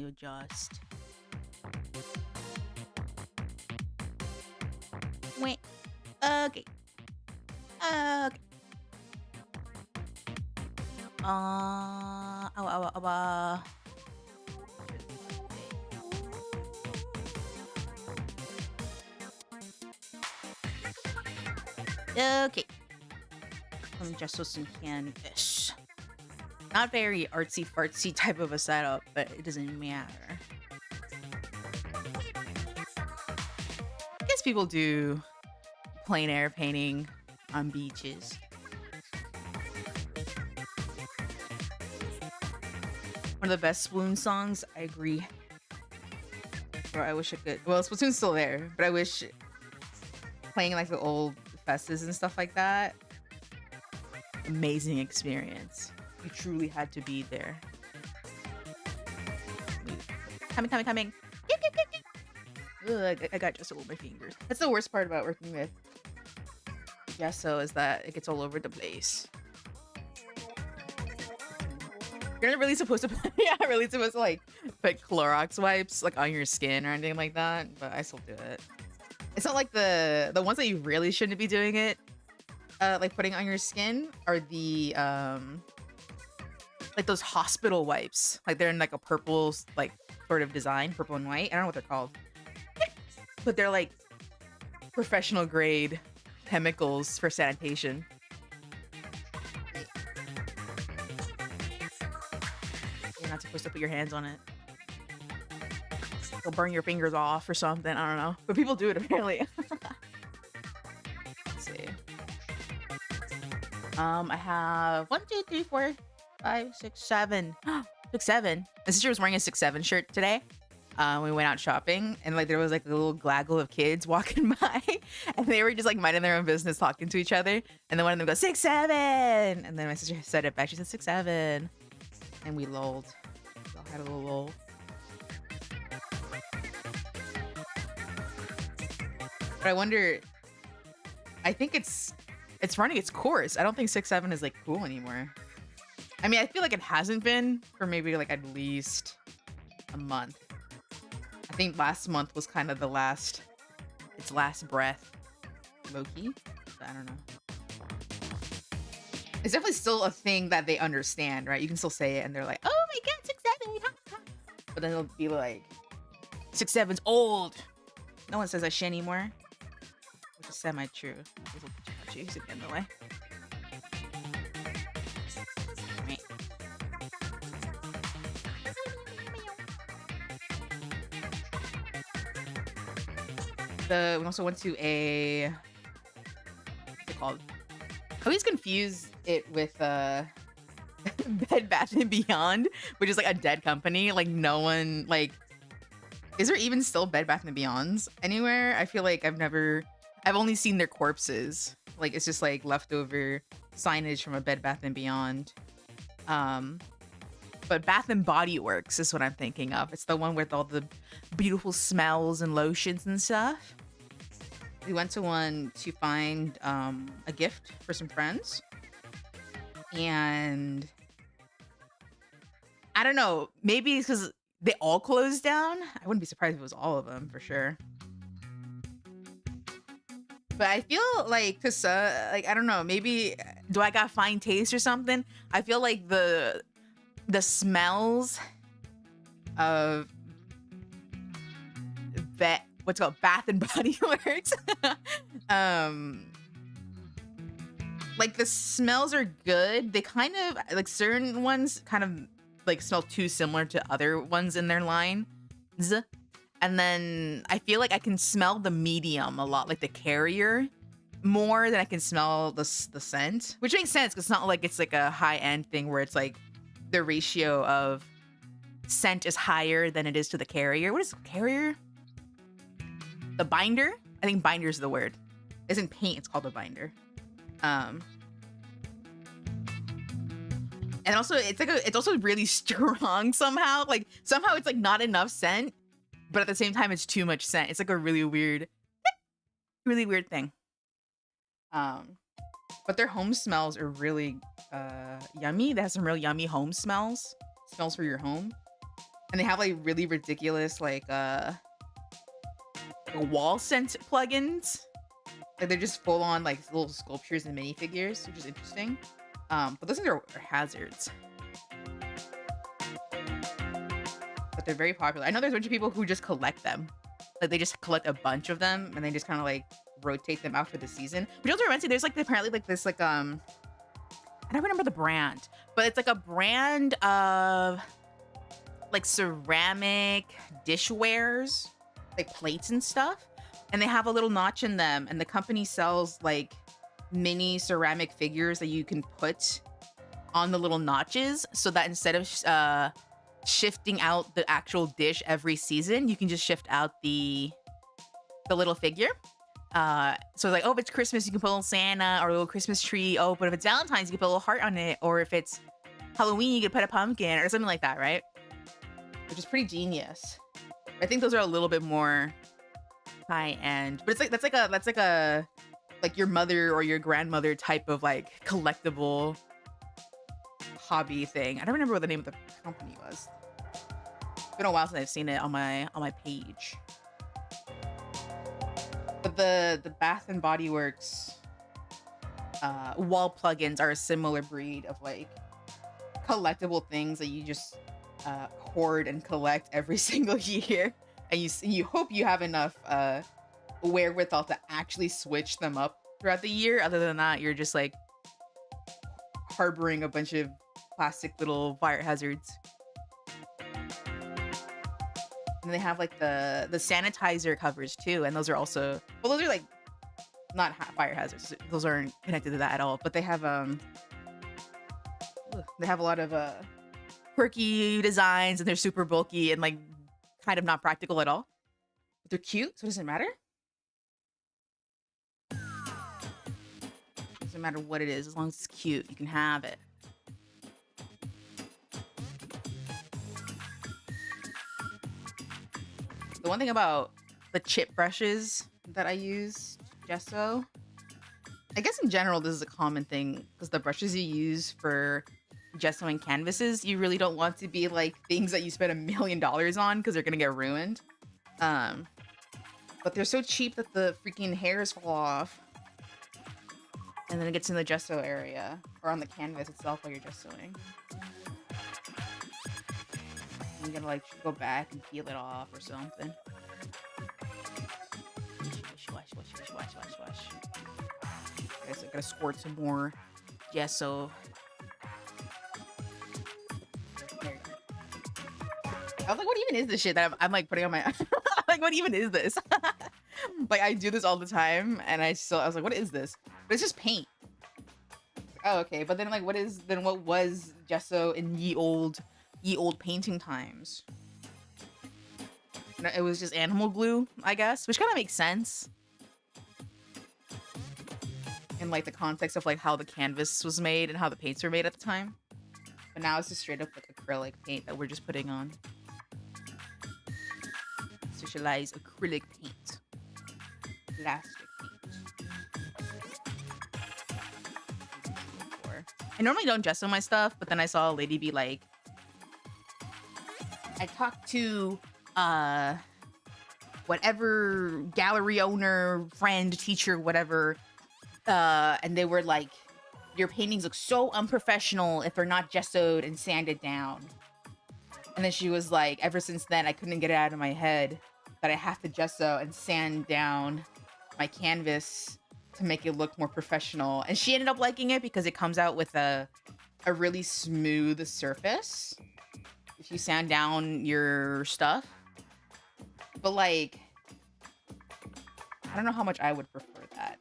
adjust. Wait. Okay. Okay. Okay. Let me just with some canvas. Not very artsy fartsy type of a setup, but it doesn't matter. I guess people do plein air painting on beaches. One of the best Sploon songs, I agree. Or I wish I could. Well, Splatoon's still there, but I wish playing like the old festas and stuff like that. Amazing experience. You truly had to be there. Coming. Ugh, I got just all my fingers. That's the worst part about working with Gesso is that it gets all over the place. You're not really supposed to like put Clorox wipes like on your skin or anything like that, but I still do it. It's not like the ones that you really shouldn't be doing it, like putting on your skin are the like those hospital wipes. Like they're in like a purple like sort of design, purple and white. I don't know what they're called, but they're like professional grade chemicals for sanitation. You're not supposed to put your hands on it. It'll burn your fingers off or something. I don't know. But people do it apparently. Let's see. I have 1, 2, 3, 4, 5, 6, 7. 6, 7. My sister was wearing a 6, 7 shirt today. We went out shopping and like there was like a little gaggle of kids walking by and they were just like minding their own business talking to each other. And then one of them goes 6, 7. And then my sister said it back. She said 6, 7. And we lolled. We all had a little lull. But I wonder, I think it's running its course. I don't think 6, 7 is like cool anymore. I mean, I feel like it hasn't been for maybe like at least a month. I think last month was kind of its last breath, low-key. I don't know. It's definitely still a thing that they understand, right? You can still say it and they're like, oh my god, 6, 7. But then they'll be like, 6, 7's old. No one says that shit anymore. Which is semi-true. He's in the way. We also went to a, what's it called? I always confuse it with Bed Bath and Beyond, which is like a dead company. Like no one, like, is there even still Bed Bath and Beyonds anywhere? I feel like I've only seen their corpses. Like it's just like leftover signage from a Bed Bath and Beyond. But Bath and Body Works is what I'm thinking of. It's the one with all the beautiful smells and lotions and stuff. We went to one to find a gift for some friends. And I don't know, maybe it's because they all closed down. I wouldn't be surprised if it was all of them for sure. But I feel like like I don't know, maybe do I got fine taste or something? I feel like the smells of what's called Bath and Body Works. Like the smells are good. They kind of like certain ones kind of like smell too similar to other ones in their line. And then I feel like I can smell the medium a lot, like the carrier, more than I can smell the scent, which makes sense because it's not like it's like a high end thing where it's like the ratio of scent is higher than it is to the carrier. What is carrier? The binder? I think binder is the word. Isn't paint, it's called a binder. And also it's also really strong somehow. Like somehow it's like not enough scent, but at the same time it's too much scent. It's like a really weird thing. But their home smells are really yummy. They have some real yummy home smells for your home. And they have like really ridiculous wall scent plugins. Like they're just full on like little sculptures and minifigures, which is interesting. But those things are hazards. But they're very popular. I know there's a bunch of people who just collect them. Like they just collect a bunch of them and they just kind of like rotate them out for the season. Which also reminds me, there's like apparently like this like I don't remember the brand, but it's like a brand of like ceramic dishwares, like plates and stuff. And they have a little notch in them, and the company sells like mini ceramic figures that you can put on the little notches, so that instead of shifting out the actual dish every season, you can just shift out the little figure. So like, oh, if it's Christmas, you can put a little Santa or a little Christmas tree. Oh, but if it's Valentine's, you can put a little heart on it. Or if it's Halloween, you can put a pumpkin or something like that, right? Which is pretty genius. I think those are a little bit more high end, but it's like that's like a like your mother or your grandmother type of like collectible hobby thing. I don't remember what the name of the company was. It's been a while since I've seen it on my page. But the Bath and Body Works wall plugins are a similar breed of like collectible things that you just hoard and collect every single year, and you hope you have enough wherewithal to actually switch them up throughout the year. Other than that, you're just like harboring a bunch of plastic little fire hazards. And they have like the sanitizer covers too, and those are also, well, those are like not fire hazards. Those aren't connected to that at all. But they have a lot of quirky designs, and they're super bulky and like kind of not practical at all. But they're cute, so it doesn't matter. Doesn't matter what it is, as long as it's cute, you can have it. The one thing about the chip brushes that I use, gesso, I guess in general this is a common thing, because the brushes you use for gessoing canvases, you really don't want to be like things that you spend $1 million on, because they're gonna get ruined. But they're so cheap that the freaking hairs fall off, and then it gets in the gesso area or on the canvas itself while you're gessoing. You gotta like go back and peel it off or something. Wash. I guess I gotta squirt some more gesso. There you go. I was like, what even is this shit that I'm like putting on my like, what even is this? Like, I do this all the time, and I was like, what is this? But it's just paint. Oh, okay. But then like, what was gesso in ye old painting times? It was just animal glue, I guess, which kind of makes sense in like the context of like how the canvas was made and how the paints were made at the time. But now it's just straight up like acrylic paint that we're just putting on. Specialized acrylic paint. Plastic paint. I normally don't gesso my stuff, but then I saw a lady be like, I talked to whatever gallery owner, friend, teacher, whatever, and they were like, your paintings look so unprofessional if they're not gessoed and sanded down. And then she was like, ever since then, I couldn't get it out of my head that I have to gesso and sand down my canvas to make it look more professional. And she ended up liking it because it comes out with a really smooth surface if you sand down your stuff. But like, I don't know how much I would prefer that.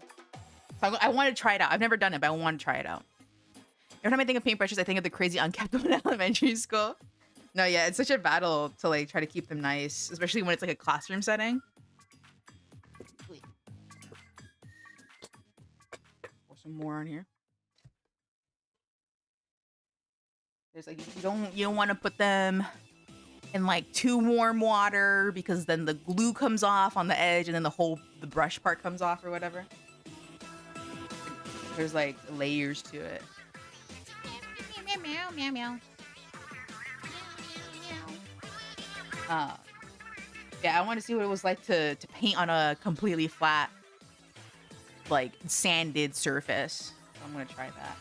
So I want to try it out. I've never done it, but I want to try it out. Every time I think of paintbrushes, I think of the crazy unkept one in elementary school. No, yeah, it's such a battle to like try to keep them nice, especially when it's like a classroom setting. Pour some more on here. There's like, you don't want to put them in like too warm water, because then the glue comes off on the edge and then the brush part comes off or whatever. There's like layers to it. Meow, meow, meow, meow. Uh, yeah, I want to see what it was like to paint on a completely flat, like sanded surface. So I'm gonna try that.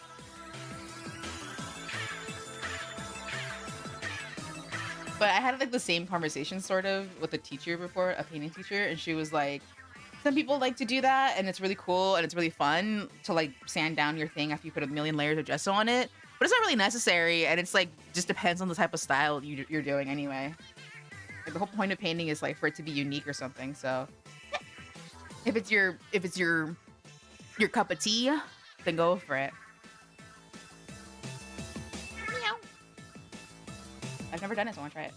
But I had like the same conversation sort of with a teacher before, a painting teacher, and she was like, some people like to do that and it's really cool and it's really fun to like sand down your thing after you put a million layers of gesso on it. But it's not really necessary, and it's like just depends on the type of style you're doing anyway. Like, the whole point of painting is like for it to be unique or something. So if it's your cup of tea, then go for it. Meow. I've never done it, so I want to try it.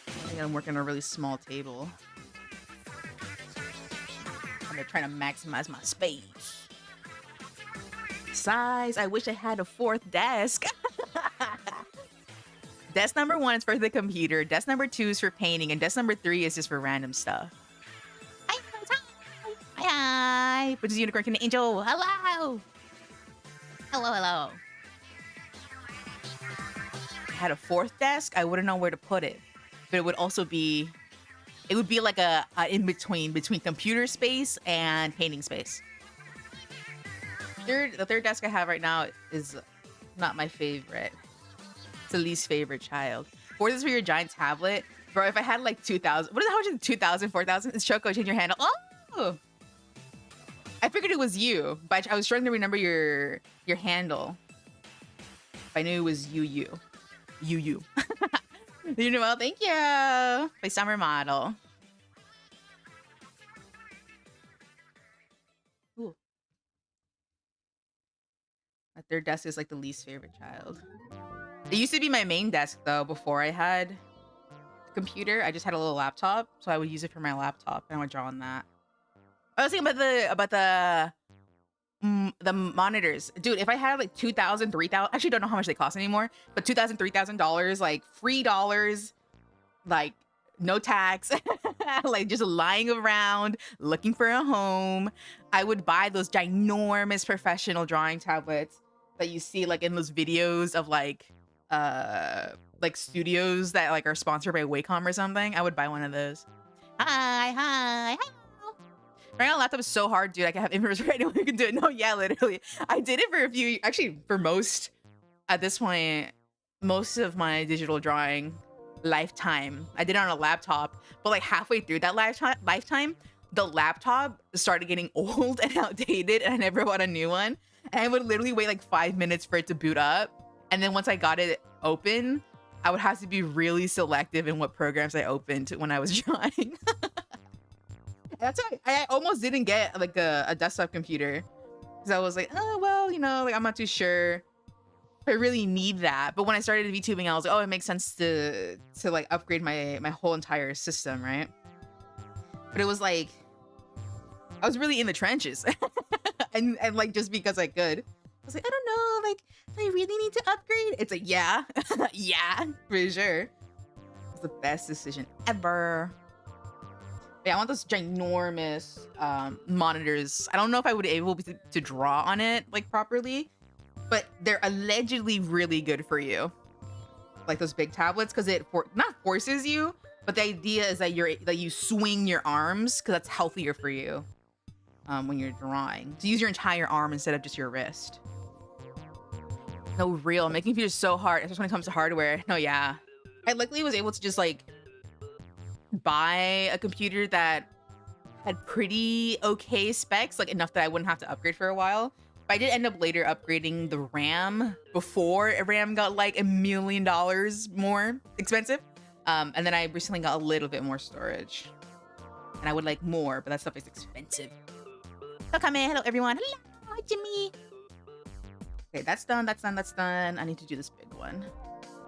I think I'm working on a really small table. I'm trying to maximize my space. Size. I wish I had a fourth desk. Desk number 1 is for the computer. Desk number 2 is for painting, and desk number 3 is just for random stuff. Hi, hi. Which is Unicorn King Angel. Hello. Hello. If I had a fourth desk, I wouldn't know where to put it. But it would also be, it would be like a in-between between computer space and painting space. The third desk I have right now is not my favorite. It's the least favorite child. Fourth is for your giant tablet. Bro, if I had like 2,000, how much is 2,000, 4,000? It's Choco, change your handle. Oh! I figured it was you, but I was trying to remember your handle. I knew it was you. You. You know, well, thank you. My summer model. Ooh. My third desk is like the least favorite child. It used to be my main desk though. Before I had a computer, I just had a little laptop, so I would use it for my laptop and I would draw on that. I was thinking about the monitors, dude. If I had like 2,000, 3,000, actually don't know how much they cost anymore, but $2,000, $3,000, like $3, like no tax, like just lying around looking for a home, I would buy those ginormous professional drawing tablets that you see like in those videos of like studios that like are sponsored by Wacom or something. I would buy one of those. Hi. Right now, laptop is so hard, dude. I can have inverse for anyone who can do it. No, yeah, literally. I did it for a few, actually, for most, at this point, most of my digital drawing lifetime. I did it on a laptop, but like halfway through that lifetime, the laptop started getting old and outdated, and I never bought a new one. And I would literally wait like 5 minutes for it to boot up. And then once I got it open, I would have to be really selective in what programs I opened when I was drawing. That's why I almost didn't get like a desktop computer, because I was like, oh well, you know, like I'm not too sure if I really need that. But when I started VTubing, I was like, oh, it makes sense to like upgrade my whole entire system, right? But it was like I was really in the trenches, and like just because I could, I was like, I don't know, like do I really need to upgrade? It's like, yeah, yeah, for sure. It's the best decision ever. Yeah, I want those ginormous monitors. I don't know if I would be able to draw on it like properly, but they're allegedly really good for you. Like those big tablets, because it not forces you, but the idea is that you swing your arms, because that's healthier for you when you're drawing. To use your entire arm instead of just your wrist. No, real. Making computers so hard, especially when it comes to hardware. No, yeah. I luckily was able to just like buy a computer that had pretty okay specs, like enough that I wouldn't have to upgrade for a while. But I did end up later upgrading the RAM before RAM got like $1 million more expensive. And then I recently got a little bit more storage. And I would like more, but that stuff is expensive. So come in. Hello, everyone. Hello. Hi, Jimmy. Okay, that's done. I need to do this big one.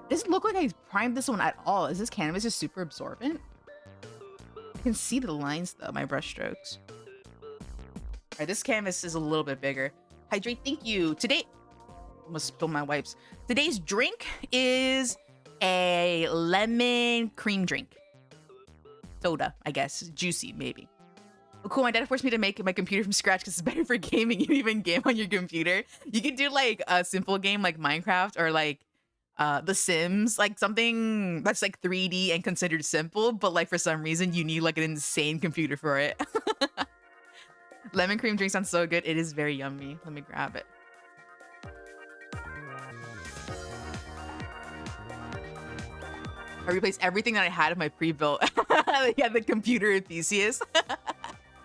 It doesn't look like I primed this one at all. Is this canvas just super absorbent? I can see the lines though, my brush strokes. All right, this canvas is a little bit bigger. Hydrate, thank you. Today, almost spilled my wipes. Today's drink is a lemon cream drink. Soda, I guess. Juicy, maybe. Oh, cool. My dad forced me to make my computer from scratch because it's better for gaming. You even game on your computer. You can do like a simple game like Minecraft or like The Sims, like something that's like 3D and considered simple, but like for some reason you need like an insane computer for it. Lemon cream drink sounds so good. It is very yummy. Let me grab it. I replaced everything that I had in my pre-built. Yeah, the computer at Theseus.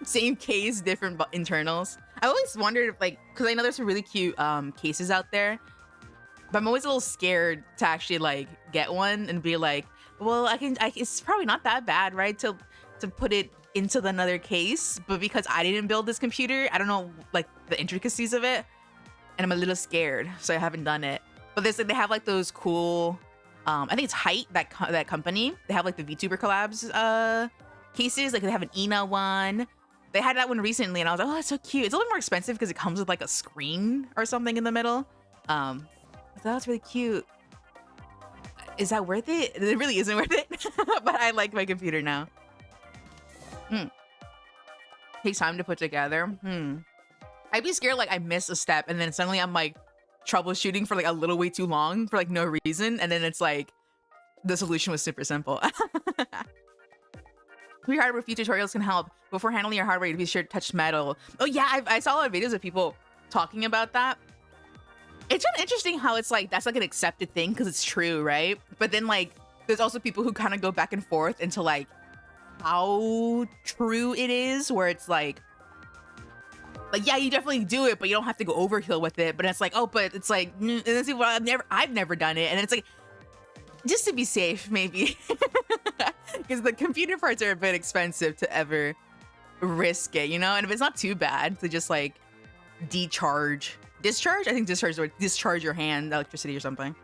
Same case, different internals. I always wondered if like, because I know there's some really cute cases out there, but I'm always a little scared to actually like get one and be like, well, it's probably not that bad, right? To put it into another case, but because I didn't build this computer, I don't know like the intricacies of it, and I'm a little scared, so I haven't done it. But there's like they have like those cool, I think it's Height, that company. They have like the VTuber collabs cases. Like they have an Ina one. They had that one recently, and I was like, oh, that's so cute. It's a little more expensive because it comes with like a screen or something in the middle. I thought that was really cute. Is that worth it? It really isn't worth it, but I like my computer now. Takes time to put together. I'd be scared like I miss a step and then suddenly I'm like troubleshooting for like a little way too long for like no reason, and then it's like the solution was super simple. Your hardware few tutorials can help. Before handling your hardware, be sure to touch metal. Oh yeah, I saw a lot of videos of people talking about that. It's kind of interesting how it's like that's like an accepted thing because it's true, right? But then like there's also people who kind of go back and forth into like how true it is, where it's like yeah, you definitely do it, but you don't have to go overkill with it. But it's like, oh, but it's like, and then see, well, I've never done it, and it's like, just to be safe, maybe, because the computer parts are a bit expensive to ever risk it, you know. And if it's not too bad to just like discharge, I think discharge, or discharge your hand, electricity or something.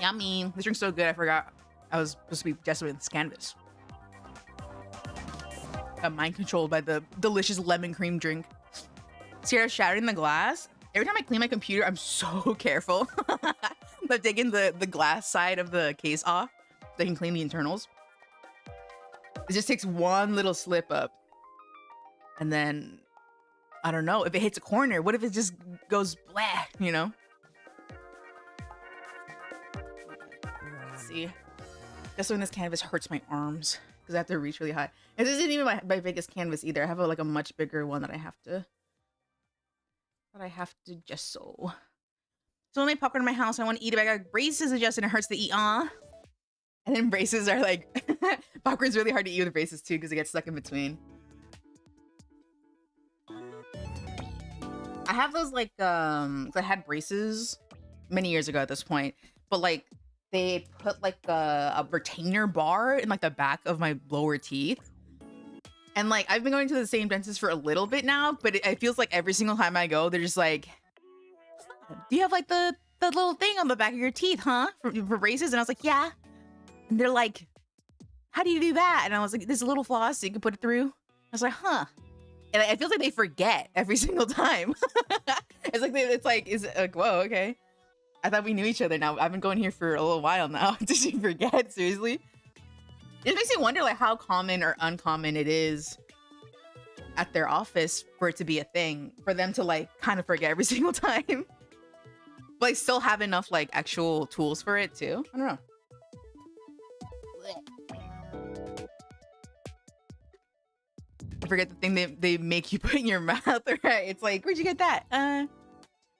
Yummy. This drink's so good. I forgot I was supposed to be just with this canvas. Got mind controlled by the delicious lemon cream drink. Sierra shattering the glass. Every time I clean my computer, I'm so careful. I'm taking the glass side of the case off so I can clean the internals. It just takes one little slip up. And then, I don't know, if it hits a corner, what if it just goes blah, you know? Let's see. Just when this canvas hurts my arms because I have to reach really high. And this isn't even my biggest canvas either. I have like a much bigger one that I have to gesso. So when I popcorn in my house, I want to eat it. I got braces adjusted and it hurts to eat. And then braces are like popcorn's really hard to eat with braces too because it gets stuck in between. I have those like I had braces many years ago at this point, but like they put like a retainer bar in like the back of my lower teeth. And like I've been going to the same dentist for a little bit now, but it feels like every single time I go, they're just like, do you have like the little thing on the back of your teeth, huh? For braces? And I was like, yeah. And they're like, how do you do that? And I was like, there's a little floss so you can put it through. I was like, huh. And it feels like they forget every single time. It's like, is it like, whoa, okay. I thought we knew each other now. I've been going here for a little while now. Did you forget? Seriously? It makes me wonder like how common or uncommon it is at their office for it to be a thing, for them to like kind of forget every single time. But like still have enough like actual tools for it too. I don't know. I forget the thing they make you put in your mouth, right? It's like, where'd you get that?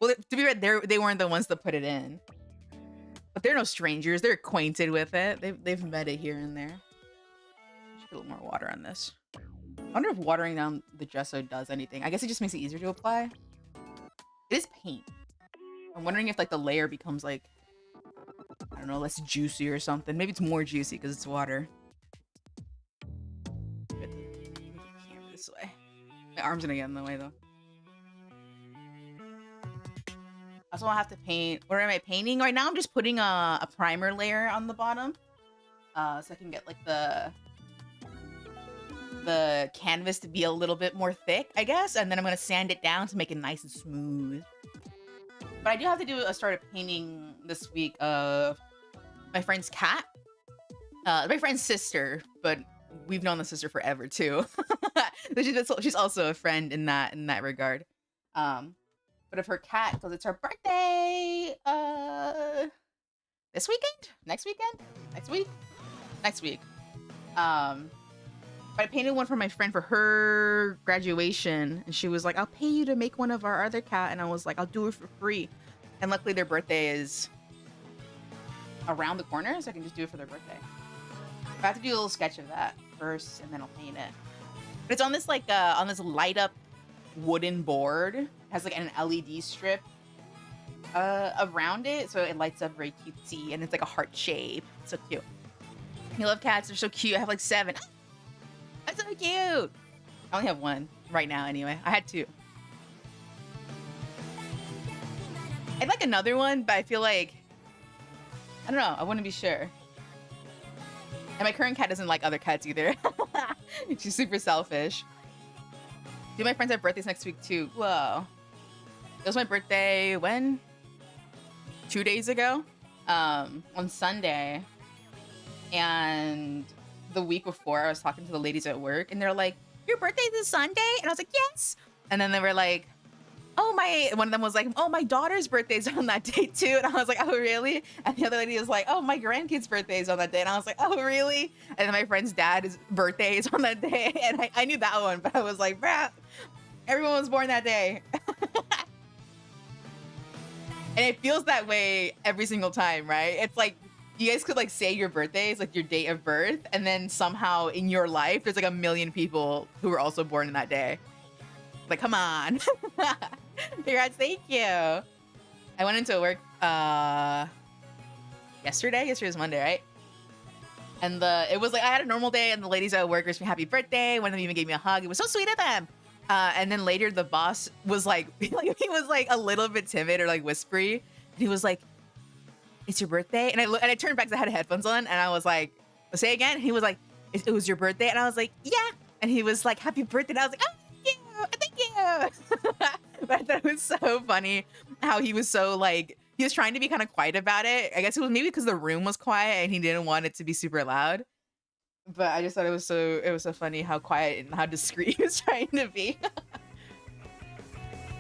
Well, to be right, they weren't the ones that put it in. But they're no strangers. They're acquainted with it. They've met it here and there. Should put a little more water on this. I wonder if watering down the gesso does anything. I guess it just makes it easier to apply. It is paint. I'm wondering if like the layer becomes like, I don't know, less juicy or something. Maybe it's more juicy because it's water. Put the camera this way. My arm's gonna get in the way though. Also, I have to paint. What am I painting? Right now, I'm just putting a primer layer on the bottom. So I can get like the canvas to be a little bit more thick, I guess. And then I'm going to sand it down to make it nice and smooth. But I do have to do a start of painting this week of my friend's cat. My friend's sister, but we've known the sister forever too. She's also a friend in that regard. but of her cat because it's her birthday. This weekend? Next weekend? Next week? Next week. But I painted one for my friend for her graduation, and she was like, "I'll pay you to make one of our other cat," and I was like, "I'll do it for free." And luckily, their birthday is around the corner, so I can just do it for their birthday. I have to do a little sketch of that first, and then I'll paint it. But it's on this on this light up wooden board. It has like an LED strip around it, so it lights up very cutesy, and it's like a heart shape. It's so cute. I love cats. They're so cute. I have like 7. That's so cute. I only have 1 right now anyway. I had 2. I'd like another one, but I feel like, I don't know. I wouldn't be sure. And my current cat doesn't like other cats either. She's super selfish. Dude, my friends have birthdays next week too. Whoa. It was my birthday when? 2 days ago? On Sunday. And the week before, I was talking to the ladies at work, and they're like, "Your birthday's this Sunday?" And I was like, "Yes." And then they were like, one of them was like, "Oh, my daughter's birthday's on that day too." And I was like, "Oh, really?" And the other lady was like, "Oh, my grandkid's birthday's on that day." And I was like, "Oh, really?" And then my friend's dad's birthday is on that day. And I knew that one, but I was like, "Bruh, everyone was born that day." And it feels that way every single time, right? It's like, you guys could like say your birthdays, like your date of birth, and then somehow in your life, there's like a million people who were also born in that day. Like, come on. Congrats, thank you. I went into work yesterday. Yesterday was Monday, right? And it was like, I had a normal day, and the ladies at work wished me happy birthday. One of them even gave me a hug. It was so sweet of them. And then later, the boss was like, he was like a little bit timid or like whispery. And he was like, "It's your birthday?" And I turned back because I had headphones on, and I was like, "Say again?" And he was like, it was your birthday?" And I was like, "Yeah." And he was like, "Happy birthday." And I was like, "Oh, thank you." But I thought it was so funny how he was so like, he was trying to be kind of quiet about it. I guess it was maybe because the room was quiet and he didn't want it to be super loud. But I just thought it was so funny how quiet and how discreet he was trying to be.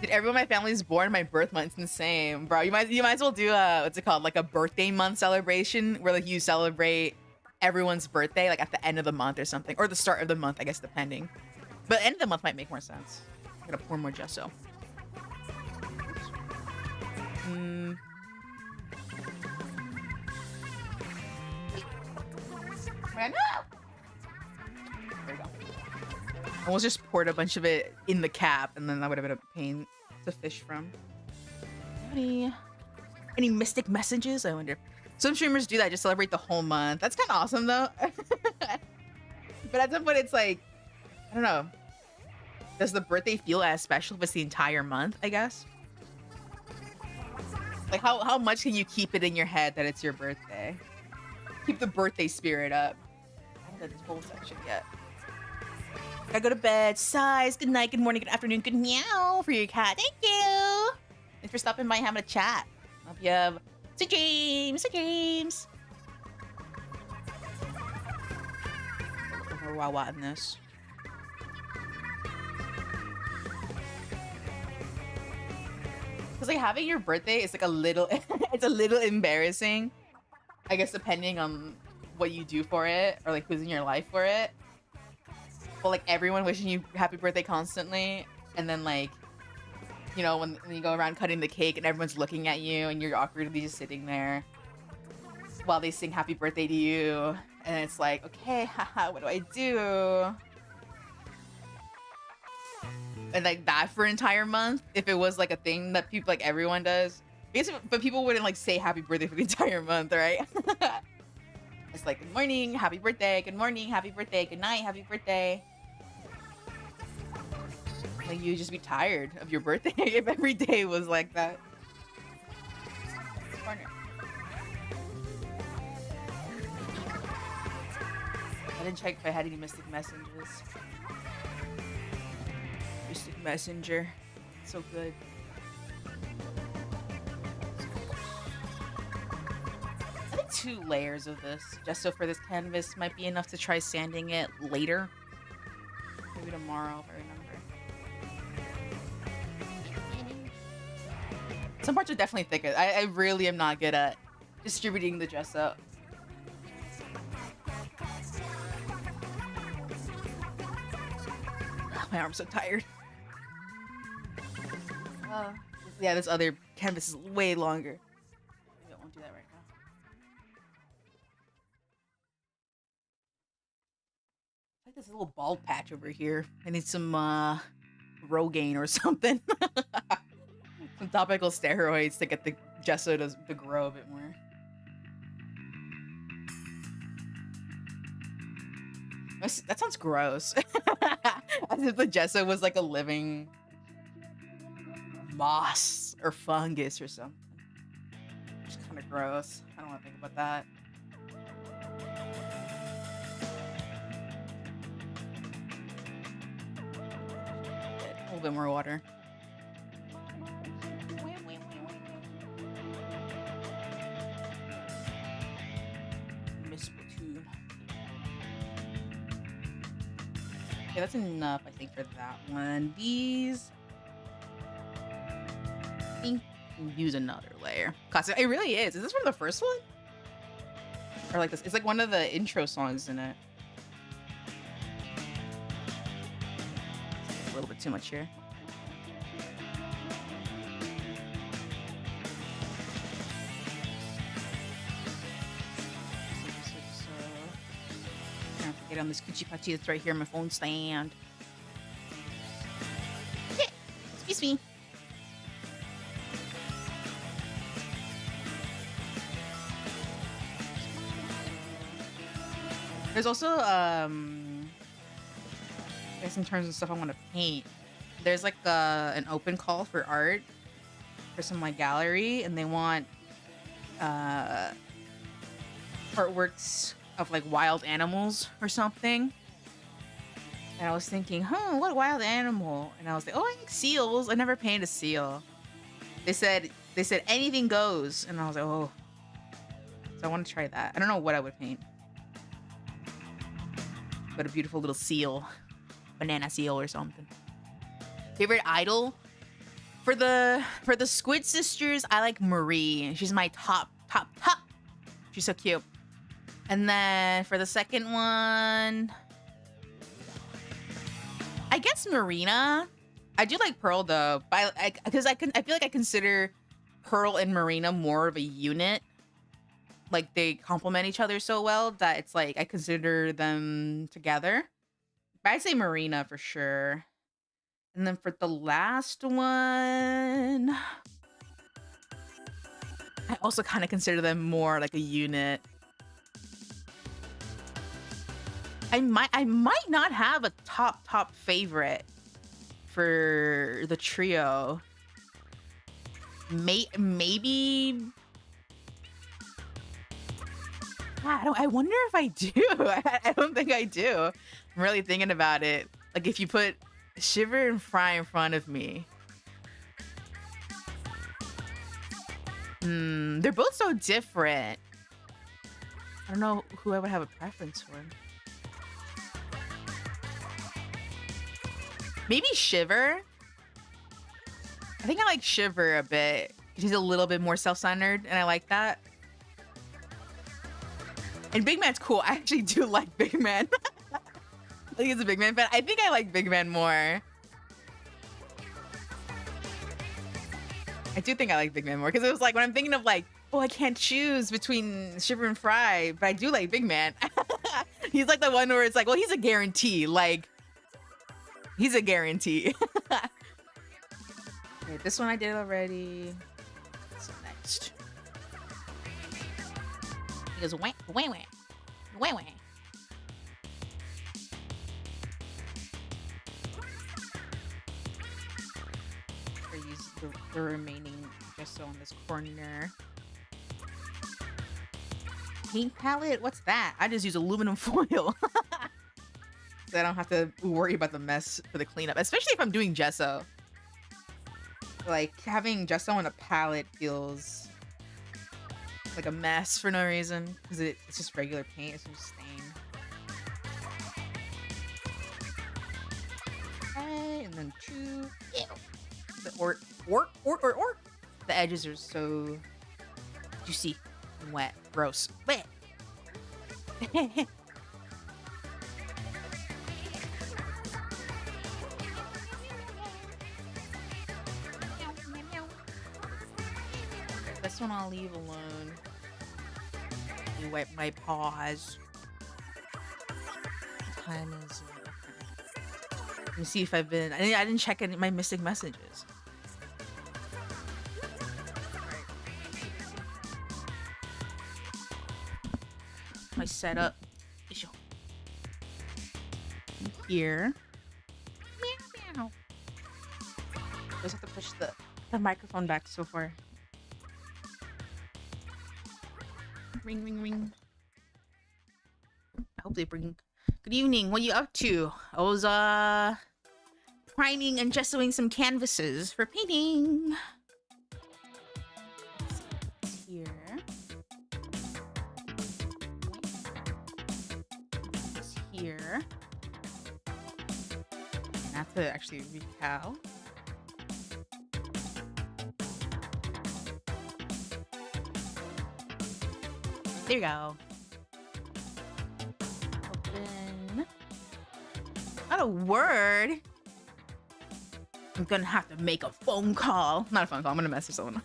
Dude, everyone in my family is born my birth month's the same, bro. You might as well do what's it called, like a birthday month celebration where like you celebrate everyone's birthday like at the end of the month or something, or the start of the month, I guess, depending. But end of the month might make more sense. I'm gonna pour more gesso. Man, no! There you go. I almost just poured a bunch of it in the cap, and then that would have been a pain to fish from. Any mystic messages? I wonder. Some streamers do that, just celebrate the whole month. That's kind of awesome, though. But at some point, it's like, I don't know. Does the birthday feel as special if it's the entire month, I guess? Like, how much can you keep it in your head that it's your birthday? Keep the birthday spirit up. I haven't done this whole section yet. Gotta go to bed. Sighs. Good night, good morning, good afternoon, good meow for your cat. Thank you. Thanks for stopping by and having a chat. Hope you have... Sweet dreams. Sweet dreams. We're Wawa in this. Because like having your birthday is like a little... it's a little embarrassing. I guess depending on what you do for it or like who's in your life for it. But like everyone wishing you happy birthday constantly, and then like, you know, when you go around cutting the cake and everyone's looking at you and you're awkwardly just sitting there while they sing happy birthday to you, and it's like, okay, haha, what do I do? And like that for an entire month, if it was like a thing that people, like everyone does. I guess, but people wouldn't like say happy birthday for the entire month, right? It's like, good morning, happy birthday, good morning, happy birthday, good night, happy birthday. Like, you'd just be tired of your birthday if every day was like that. Corner. I didn't check if I had any mystic messages. Mystic messenger. So good. I think 2 layers of this, just so for this canvas, might be enough to try sanding it later. Maybe tomorrow if I remember. Some parts are definitely thicker. I really am not good at distributing the gesso. My arm's so tired. Yeah, this other canvas is way longer. Maybe I won't do that right now. Like this little bald patch over here. I need some Rogaine or something. Some topical steroids to get the gesso to grow a bit more. That sounds gross. As if the gesso was like a living moss or fungus or something. It's kind of gross. I don't want to think about that. A little bit more water. Miss Platoon. Okay, that's enough, I think, for that one. These, I think, use another layer. Cause it really is. Is this from the first one? Or like this? It's like one of the intro songs in it. A little bit too much here. Get on this Kuchi Pachi that's right here on my phone stand. Yeah, excuse me. There's also I guess in terms of stuff I want to paint, there's like an open call for art for some like gallery, and they want artworks of like wild animals or something. And I was thinking, what wild animal? And I was like, oh, I like seals. I never painted a seal. They said anything goes, and I was like, oh. So I want to try that. I don't know what I would paint, but a beautiful little seal, banana seal or something. Favorite idol for the Squid Sisters, I like Marie. She's my top. She's so cute. And then for the second one, I guess Marina. I do like Pearl though, but I feel like I consider Pearl and Marina more of a unit. Like they complement each other so well that it's like I consider them together. But I'd say Marina for sure. And then for the last one, I also kind of consider them more like a unit. I might not have a top favorite for the trio. Maybe I wonder if I do. I don't think I do. I'm really thinking about it. Like if you put Shiver and Fry in front of me. They're both so different. I don't know who I would have a preference for. Maybe Shiver. I think I like Shiver a bit. She's a little bit more self-centered, and I like that. And Big Man's cool. I actually do like Big Man. I think he's a Big Man fan. I think I like Big Man more. I do think I like Big Man more, because it was like when I'm thinking of like, oh, I can't choose between Shiver and Fry, but I do like Big Man. He's like the one where it's like, well, he's a guarantee. Like, he's a guarantee. Okay, this one I did already. What's next? He goes, wah, wah, wah, wah, wah. I use the remaining gesso on this corner. Paint palette? What's that? I just use aluminum foil. So I don't have to worry about the mess for the cleanup, especially if I'm doing gesso. Like, having gesso on a palette feels like a mess for no reason, because it's just regular paint. It's just stain. Okay, and then two. Ew. The orc. The edges are so juicy and wet. Gross. Wet. This one I'll leave alone. Let me wipe my paws. What time is it? Let me see if I've been. I didn't check any of my missing messages. My setup. Here. Meow, meow. I just have to push the microphone back so far. Ring, ring, ring. I hope they bring. Good evening. What are you up to? I was priming and gessoing some canvases for painting. Let's see. Here. It's here. And that's to actually recow. There you go. Open. Not a word. I'm gonna have to make a phone call. Not a phone call. I'm gonna message someone.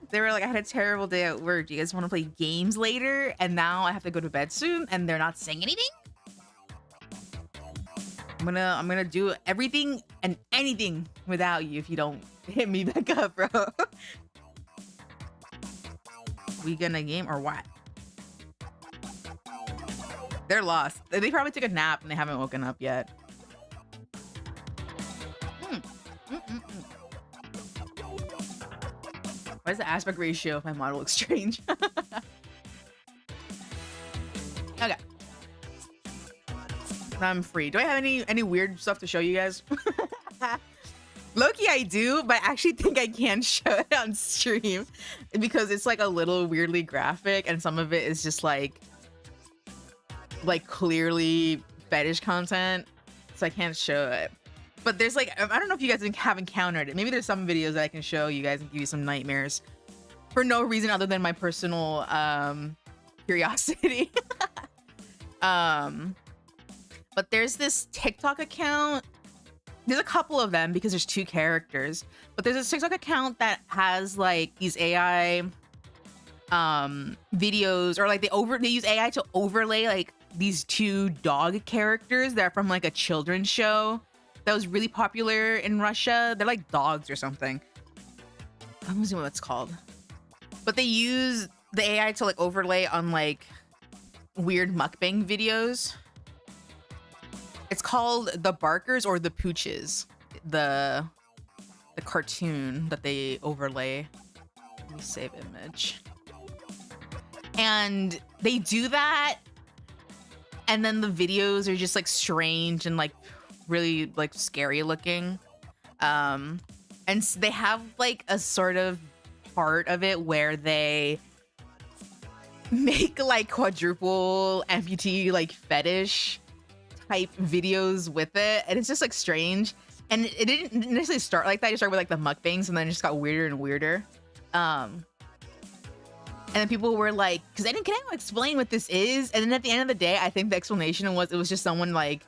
They were like, I had a terrible day at work. Do you guys want to play games later? And now I have to go to bed soon, and they're not saying anything. I'm gonna do everything and anything without you if you don't hit me back up, bro. We gonna game or what? They're lost. They probably took a nap and they haven't woken up yet. Why does the aspect ratio of my model look strange? Okay. I'm free. Do I have any weird stuff to show you guys? Low-key I do, but I actually think I can show it on stream because it's like a little weirdly graphic and some of it is just like clearly fetish content, so I can't show it. But there's like, I don't know if you guys have encountered it. Maybe there's some videos that I can show you guys and give you some nightmares for no reason other than my personal curiosity. But there's this TikTok account. There's a couple of them because there's 2 characters, but there's a TikTok account that has like these AI videos, or like they use AI to overlay like these 2 dog characters that are from like a children's show that was really popular in Russia. They're like dogs or something. I'm gonna see what it's called. But they use the AI to like overlay on like weird mukbang videos. It's called The Barkers or The Pooches, the cartoon that they overlay. Let me save image. And they do that, and then the videos are just like strange and like really like scary looking. And they have like a sort of part of it where they make like quadruple amputee like fetish type videos with it, and it's just like strange. And it didn't initially start like that. It started with like the mukbangs, and then it just got weirder and weirder. And then people were like, because I didn't can I explain what this is? And then at the end of the day, I think the explanation was it was just someone like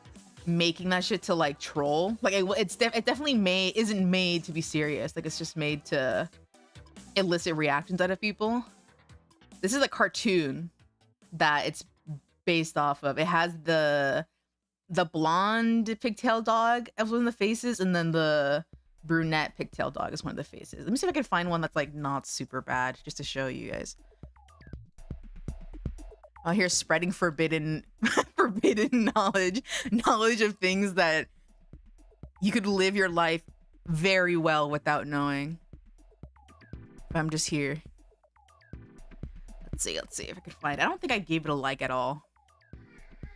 making that shit to like troll. Like it definitely isn't made to be serious. Like it's just made to elicit reactions out of people. This is a cartoon that it's based off of. It has the blonde pigtail dog as one of the faces, and then the brunette pigtail dog is one of the faces. Let me see if I can find one that's like not super bad, just to show you guys. Oh, here's spreading forbidden knowledge of things that you could live your life very well without knowing. But I'm just here. Let's see if I can find it. I don't think I gave it a like at all.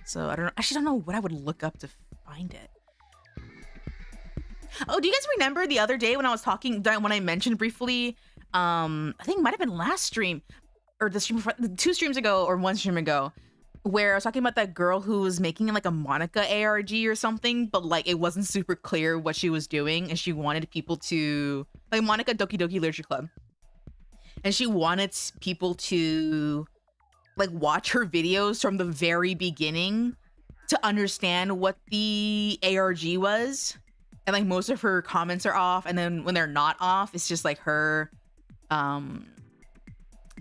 So I actually don't know what I would look up to find it. Oh, do you guys remember the other day when I was talking, when I mentioned briefly, I think it might have been last stream or the stream before, 2 streams ago or 1 stream ago, where I was talking about that girl who was making like a Monica ARG or something, but like it wasn't super clear what she was doing, and she wanted people to like Monica Doki Doki Literature Club, and she wanted people to like watch her videos from the very beginning to understand what the ARG was. And like most of her comments are off, and then when they're not off, it's just like her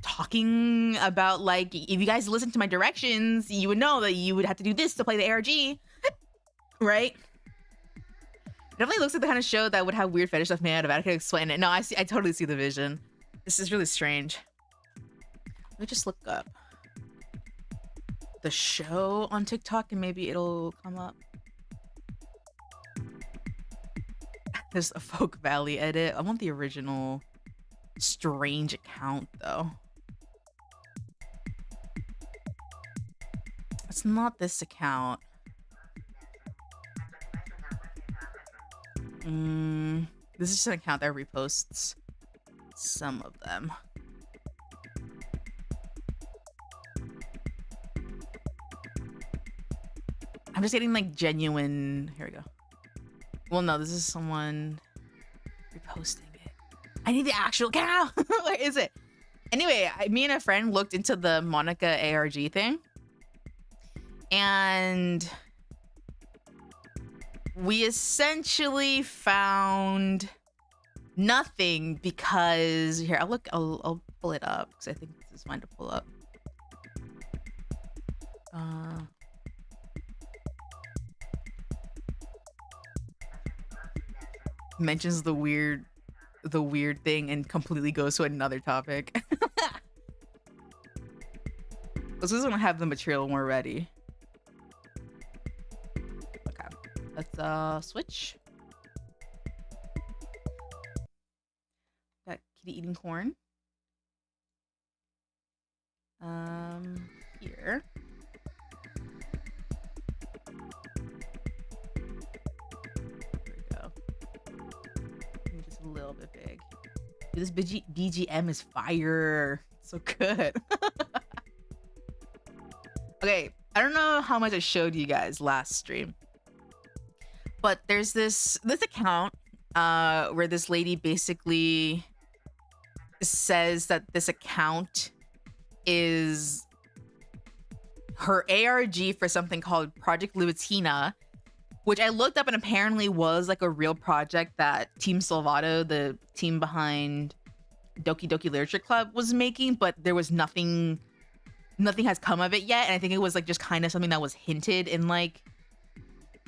talking about like, if you guys listen to my directions, you would know that you would have to do this to play the ARG, right? It definitely looks like the kind of show that would have weird fetish stuff made out of it. I could explain it. No, I totally see the vision. This is really strange. Let me just look up the show on TikTok and maybe it'll come up. There's a Folk Valley edit. I want the original strange account though. It's not this account. This is just an account that reposts some of them. I'm just getting like genuine. Here we go. Well, no, this is someone reposting it. I need the actual cow. Where is it? Anyway, me and a friend looked into the Monica ARG thing. And we essentially found nothing because here, I'll pull it up because I think this is fine to pull up. Mentions the weird thing and completely goes to another topic. Let's just want to have the material when we're ready. Okay, let's switch. Got kitty eating corn. Here. A little bit big. Dude, this BGM is fire. So good. Okay, I don't know how much I showed you guys last stream, but there's this account where this lady basically says that this account is her ARG for something called Project Lubatina, which I looked up and apparently was like a real project that Team Salvato, the team behind Doki Doki Literature Club, was making, but there was nothing has come of it yet. And I think it was like just kind of something that was hinted in like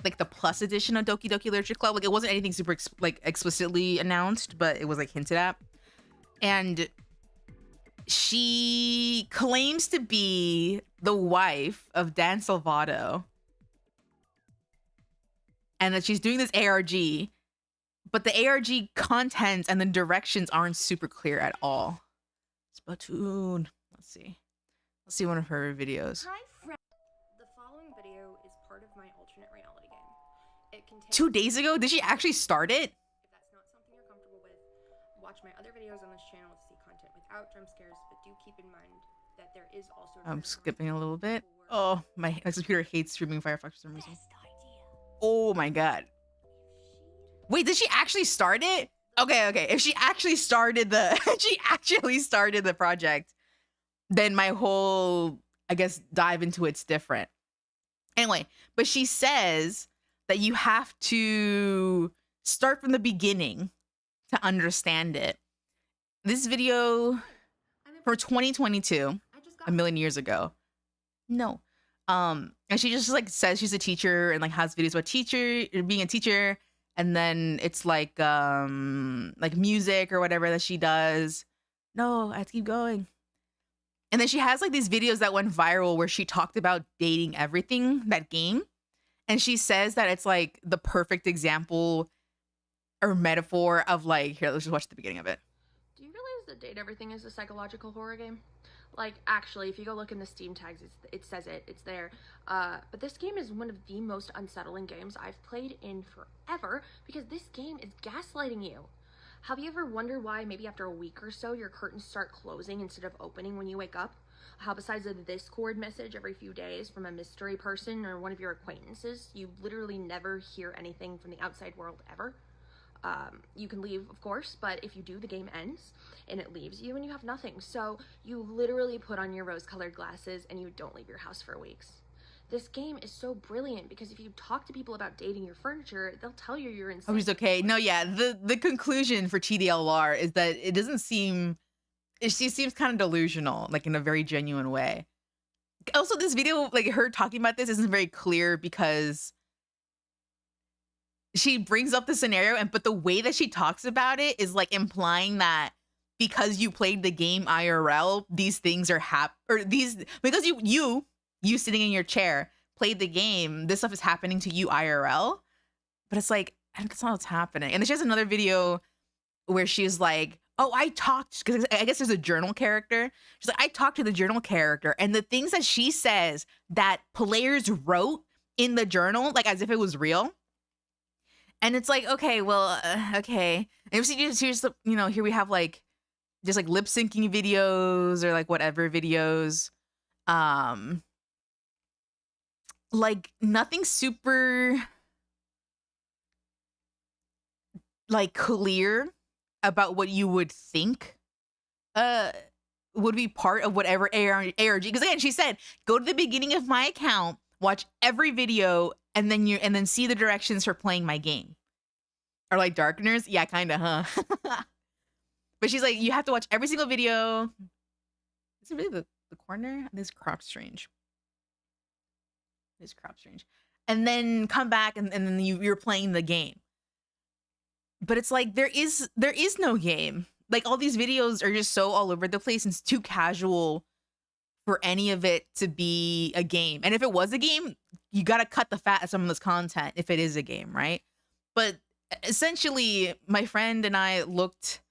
the plus edition of Doki Doki Literature Club. Like it wasn't anything super explicitly announced, but it was like hinted at. And she claims to be the wife of Dan Salvato. And that she's doing this ARG, but the ARG content and the directions aren't super clear at all. Splatoon. Let's see one of her videos. Hi, friend. The following video is part of my alternate reality game. It contains 2 days ago? Did she actually start it? If that's not something you're comfortable with, watch my other videos on this channel to see content without jump scares, but do keep in mind that there is also I'm skipping a little bit. Oh, my computer hates streaming Firefox for some reason. Oh my god. Wait, did she actually start it? Okay. If she actually started the project, then my whole, I guess, dive into it's different. Anyway, but she says that you have to start from the beginning to understand it. This video for 2022, a million years ago. No. And she just like says she's a teacher and like has videos about being a teacher, and then it's like music or whatever that she does. No, I have to keep going. And then she has like these videos that went viral where she talked about dating everything, that game. And she says that it's like the perfect example or metaphor of like, here, let's just watch the beginning of it. Do you realize that Date Everything is a psychological horror game? Like, actually, if you go look in the Steam tags, it says it's there. But this game is one of the most unsettling games I've played in forever, because this game is gaslighting you. Have you ever wondered why maybe after a week or so your curtains start closing instead of opening when you wake up? How besides a Discord message every few days from a mystery person or one of your acquaintances, you literally never hear anything from the outside world ever? You can leave, of course, but if you do, the game ends and it leaves you and you have nothing. So you literally put on your rose-colored glasses and you don't leave your house for weeks. This game is so brilliant because if you talk to people about dating your furniture, they'll tell you you're insane. Oh, he's okay. No, yeah. The conclusion for TDLR is that it doesn't seem. She seems kind of delusional, like in a very genuine way. Also, this video, like her talking about this, isn't very clear because she brings up the scenario, but the way that she talks about it is like implying that because you played the game IRL, these things are because you sitting in your chair played the game, this stuff is happening to you IRL. But it's like, that's not what's happening. And then she has another video where she's like, oh, I talked, because I guess there's a journal character. She's like, I talked to the journal character, and the things that she says that players wrote in the journal, like as if it was real. And it's like, okay, well, okay. And here's, you know, here we have like, just like lip syncing videos or like whatever videos. Like nothing super like clear about what you would think would be part of whatever ARG. Because again, she said, go to the beginning of my account, watch every video, and then see the directions for playing my game. Or like Darkeners? Yeah, kinda, huh? But she's like, you have to watch every single video. Is it really the corner? This crop strange. This crop strange. And then come back and then you're playing the game. But it's like there is no game. Like all these videos are just so all over the place and it's too casual for any of it to be a game. And if it was a game, you gotta cut the fat of some of this content if it is a game, right? But essentially, my friend and I looked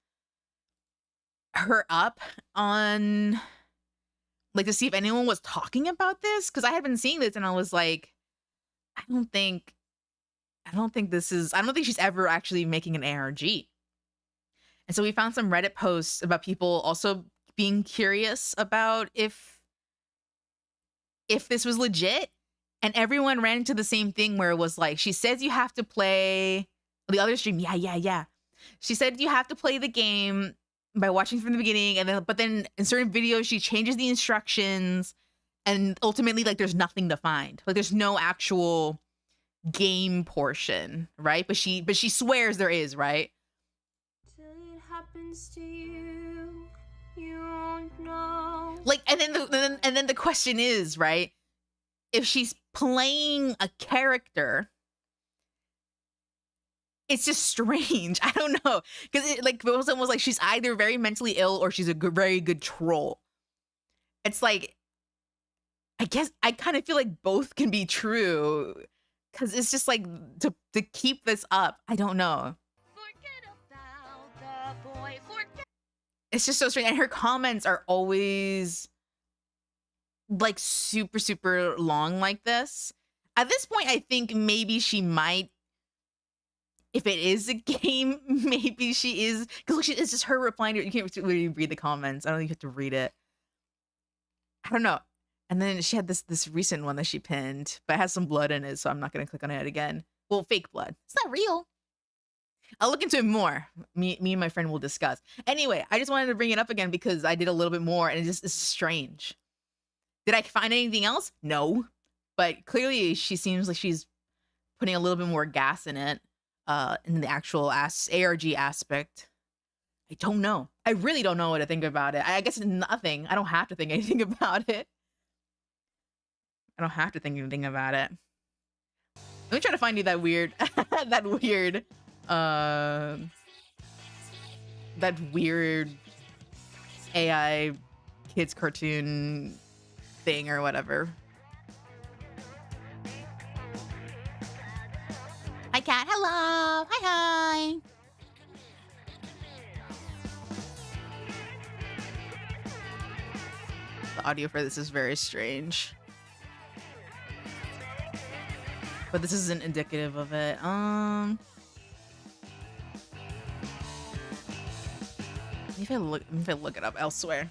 her up on like to see if anyone was talking about this, because I had been seeing this and I was like, I don't think she's ever actually making an ARG. And so we found some Reddit posts about people also being curious about if this was legit, and everyone ran into the same thing where it was like, she says you have to play the other stream. Yeah. She said you have to play the game by watching from the beginning, but then in certain videos she changes the instructions, and ultimately like there's nothing to find. Like there's no actual game portion, right? But she swears there is, right? Till it happens to you, you won't know. Like, and then the question is, right? If she's playing a character, it's just strange. I don't know, because it like it was almost like she's either very mentally ill or she's a very good troll. It's like, I guess I kind of feel like both can be true, because it's just like to keep this up. I don't know. It's just so strange, and her comments are always like super super long like this. At this point, I think maybe she might. If it is a game, maybe she is. Because it's just her replying to it. You can't really read the comments. I don't think you have to read it. I don't know. And then she had this recent one that she pinned, but it has some blood in it, so I'm not going to click on it again. Well, fake blood. It's not real. I'll look into it more. Me and my friend will discuss. Anyway, I just wanted to bring it up again because I did a little bit more, and it's strange. Did I find anything else? No. But clearly, she seems like she's putting a little bit more gas in it. In the actual ARG aspect. I don't know. I really don't know what to think about it. I guess nothing. I don't have to think anything about it. I don't have to think anything about it. Let me try to find you that weird, that weird AI kids cartoon thing or whatever. Hi, cat. Hello. Hi. The audio for this is very strange. But this isn't indicative of it. Maybe if I look it up elsewhere.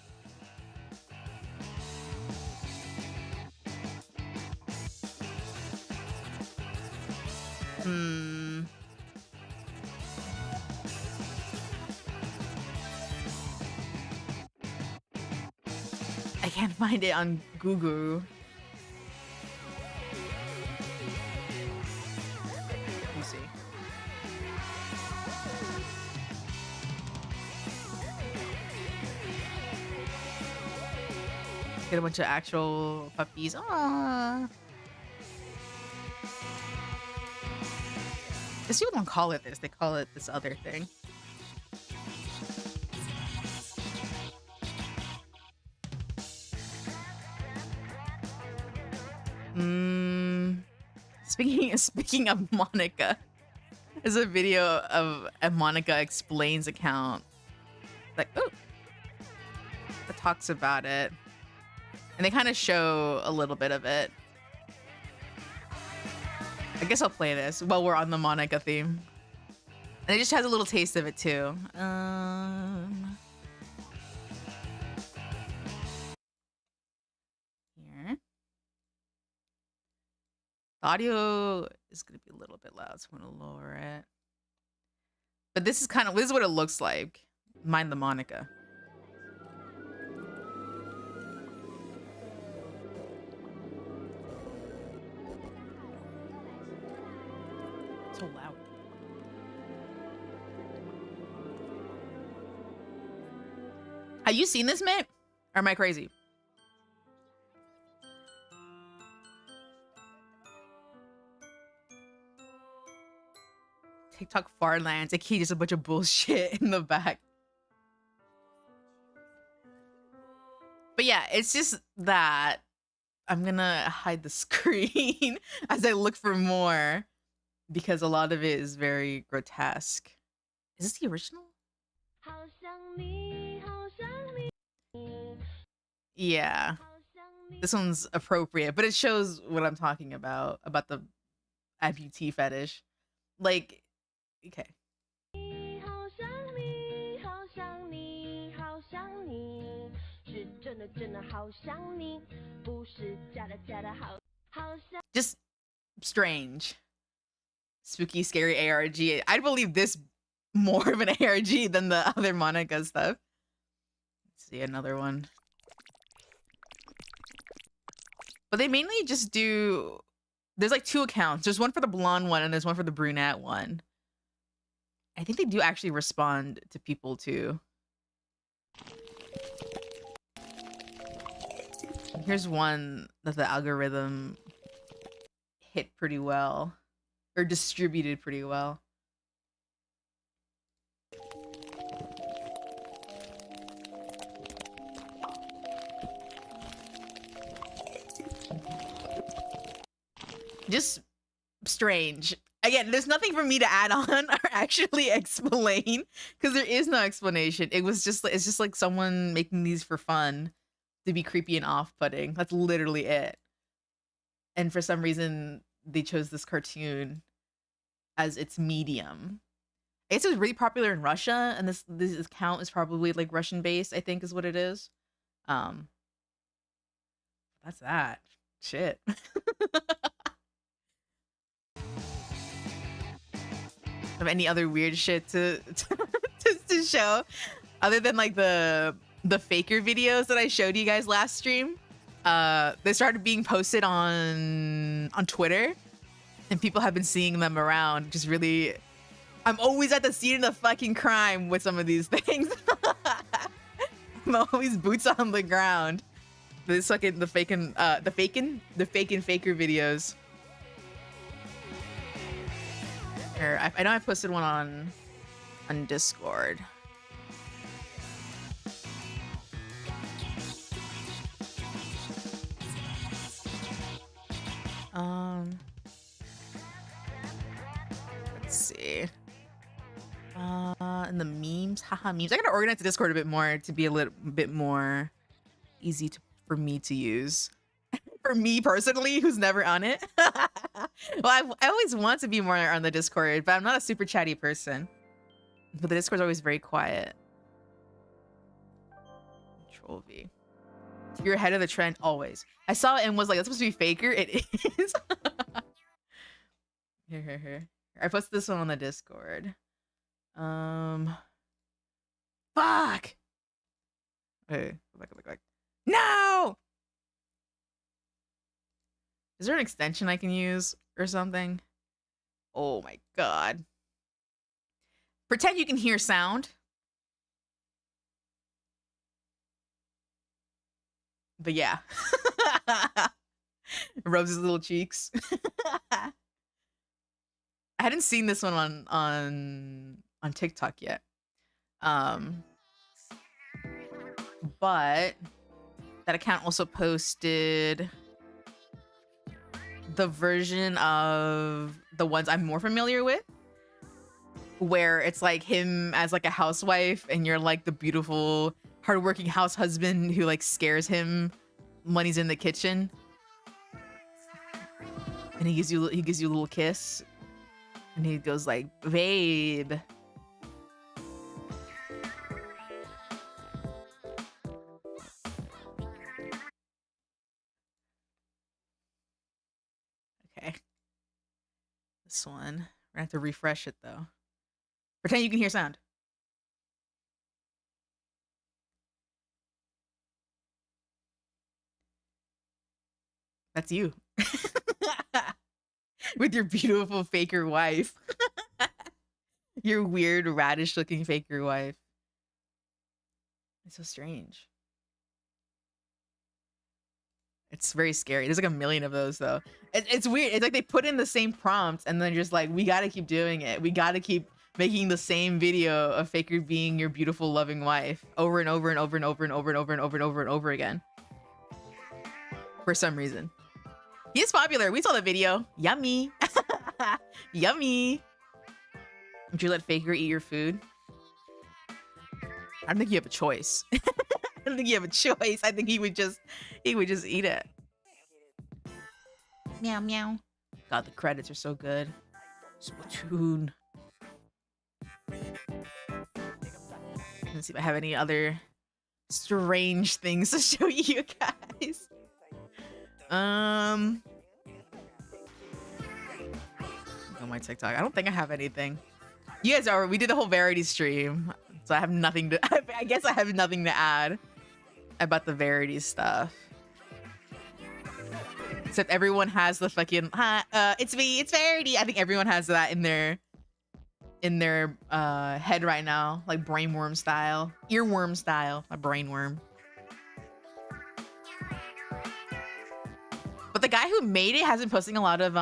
I can't find it on Google. Let me see. Get a bunch of actual puppies. Aww. These people don't call it this. They call it this other thing. Speaking of Monica, there's a video of a Monica Explains account. Like, oh, that talks about it. And they kind of show a little bit of it. I guess I'll play this while we're on the Monica theme. And it just has a little taste of it too. Here. The audio is going to be a little bit loud, so I'm going to lower it. But this is what it looks like. Mind the Monica. So loud. Have you seen this, mate? Or am I crazy? TikTok Farlands. Like, he just a bunch of bullshit in the back. But yeah, it's just that I'm gonna hide the screen as I look for more because a lot of it is very grotesque. Is this the original? Yeah. This one's appropriate, but it shows what I'm talking about the amputee fetish. Like, okay. Just strange. Spooky, scary ARG. I'd believe this more of an ARG than the other Monica stuff. Let's see another one. But they mainly just do... There's like two accounts. There's one for the blonde one and there's one for the brunette one. I think they do actually respond to people too. Here's one that the algorithm hit pretty well. Or distributed pretty well. Just strange. Again, there's nothing for me to add on or actually explain because there is no explanation. It's just like someone making these for fun to be creepy and off-putting. That's literally it. And for some reason, they chose this cartoon as its medium. I guess it was really popular in Russia, and this account is probably like Russian based, I think is what it is. That's that. Shit. Of any other weird shit to show other than like the faker videos that I showed you guys last stream. They started being posted on Twitter and people have been seeing them around. Just really, I'm always at the scene of the fucking crime with some of these things. I'm always boots on the ground. This fucking the faking faker videos. Here, I know I posted one on Discord. Let's see. And the memes, haha memes. I gotta organize the Discord a bit more to be a little bit more easy for me to use. For me personally, who's never on it. Well, I always want to be more on the Discord, but I'm not a super chatty person. But the Discord's always very quiet. Control V. You're ahead of the trend always. I saw it and was like, that's supposed to be faker. It is. Here. I posted this one on the Discord. Fuck. Hey, go back. No! Is there an extension I can use or something? Oh my god. Pretend you can hear sound. But yeah. Rubs his little cheeks. I hadn't seen this one on TikTok yet. But that account also posted the version of the ones I'm more familiar with, where it's like him as like a housewife and you're like the beautiful hardworking house husband who like scares him when he's in the kitchen, and he gives you a little kiss and he goes like, babe. Okay, this one, we're gonna have to refresh it though. Pretend you can hear sound. That's you. With your beautiful faker wife. Your weird radish looking faker wife. It's so strange. It's very scary. There's like a million of those though. It's weird. It's like they put in the same prompts and then just like, we gotta keep doing it. We gotta keep making the same video of faker being your beautiful loving wife over and over and over and over and over and over and over and over and over again. For some reason. He's popular. We saw the video. Yummy. Yummy. Would you let faker eat your food? I don't think you have a choice. I don't think you have a choice. I think he would just eat it. Meow meow. God, the credits are so good. Splatoon. Let's see if I have any other strange things to show you guys. On my TikTok, I don't think I have anything. You guys we did the whole Verity stream, so I have nothing to. I guess I have nothing to add about the Verity stuff. Except everyone has the fucking it's me, it's Verity. I think everyone has that in their head right now, like brainworm style, earworm style, a brainworm. But the guy who made it has been posting a lot of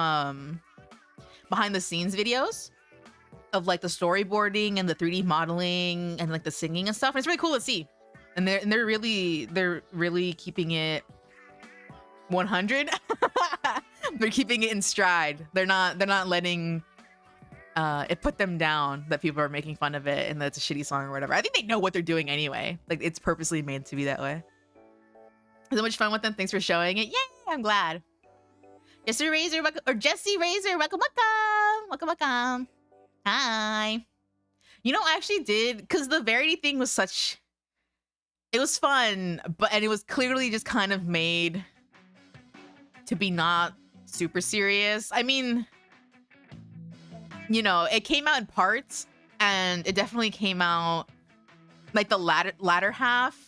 behind the scenes videos of like the storyboarding and the 3D modeling and like the singing and stuff. And it's really cool to see. And they're really keeping it 100. They're keeping it in stride. They're not letting it put them down that people are making fun of it and that it's a shitty song or whatever. I think they know what they're doing anyway. Like it's purposely made to be that way. So much fun with them. Thanks for showing it. Yay! I'm glad. Jesse Razor, welcome. Hi. You know, I actually did, because the Verity thing was it was fun, and it was clearly just kind of made to be not super serious. I mean, you know, it came out in parts, and it definitely came out like the latter half.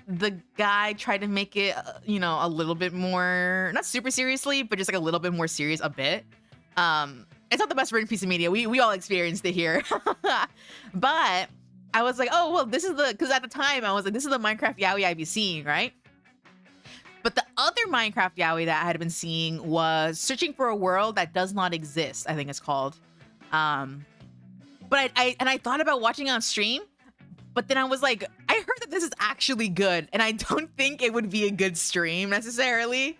The guy tried to make it, you know, a little bit more, not super seriously, but just like a little bit more serious a bit. It's not the best written piece of media. We all experienced it here. But I was like, oh, well, this is because at the time I was like, this is the Minecraft Yaoi I'd be seeing, right? But the other Minecraft Yaoi that I had been seeing was Searching for a World That Does Not Exist, I think it's called. But I thought about watching it on stream, but then I was like, I heard that this is actually good, and I don't think it would be a good stream necessarily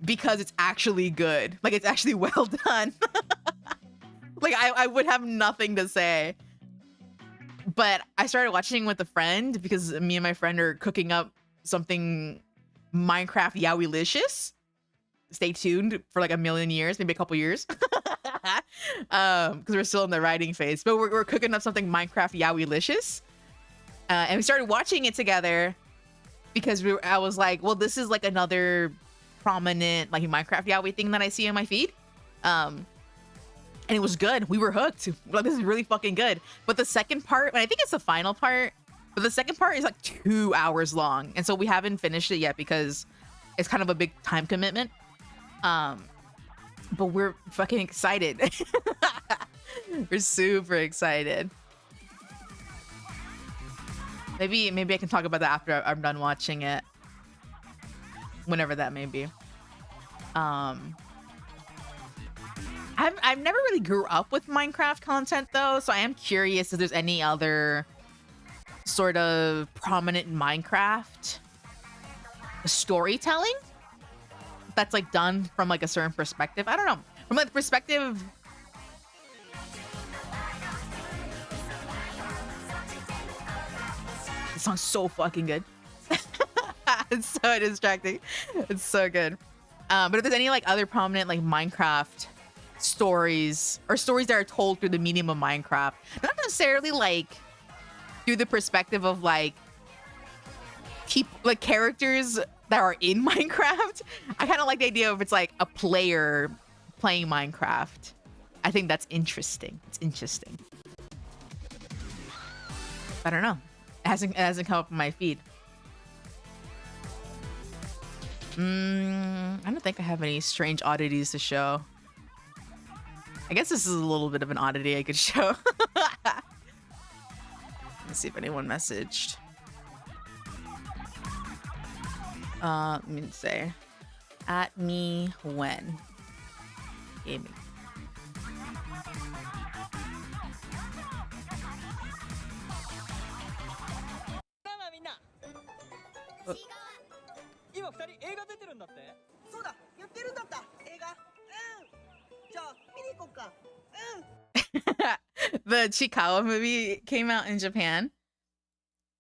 because it's actually good. Like, it's actually well done. Like, I would have nothing to say. But I started watching with a friend because me and my friend are cooking up something Minecraft Yaoi-licious. Stay tuned for like a million years, maybe a couple years. Because we're still in the writing phase. But we're cooking up something Minecraft Yaoi-licious. And we started watching it together. because I was like, well, this is like another prominent like Minecraft yaoi thing that I see in my feed. And it was good. We were hooked. Like, this is really fucking good. But the second part, and I think it's the final part, but the second part is like 2 hours long. And so we haven't finished it yet because it's kind of a big time commitment. But we're fucking excited. We're super excited. Maybe I can talk about that after I'm done watching it. Whenever that may be. I've never really grew up with Minecraft content though, so I am curious if there's any other sort of prominent Minecraft storytelling that's like done from like a certain perspective. I don't know. From like the perspective. This song's so fucking good. It's so distracting. It's so good. But if there's any like other prominent like Minecraft stories or stories that are told through the medium of Minecraft, not necessarily like through the perspective of like characters that are in Minecraft. I kind of like the idea of it's like a player playing Minecraft. I think that's interesting. It's interesting. I don't know. It hasn't come up in my feed. I don't think I have any strange oddities to show. I guess this is a little bit of an oddity I could show. Let's see if anyone messaged. Let me say, at me when gaming. The Chikawa movie came out in Japan.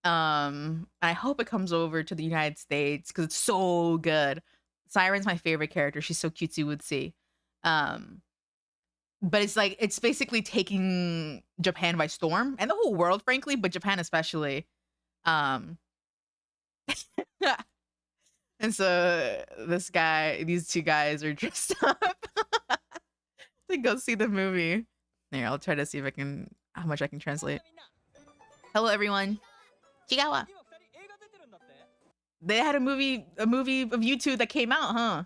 I hope it comes over to the United States because it's so good. Siren's my favorite character. She's so cutesy wootsy. But it's basically taking Japan by storm and the whole world, frankly, but Japan especially. And so these two guys are dressed up to go see the movie. Here, I'll try to see if how much I can translate. Hello, everyone. Chigawa. They had a movie of you two that came out, huh?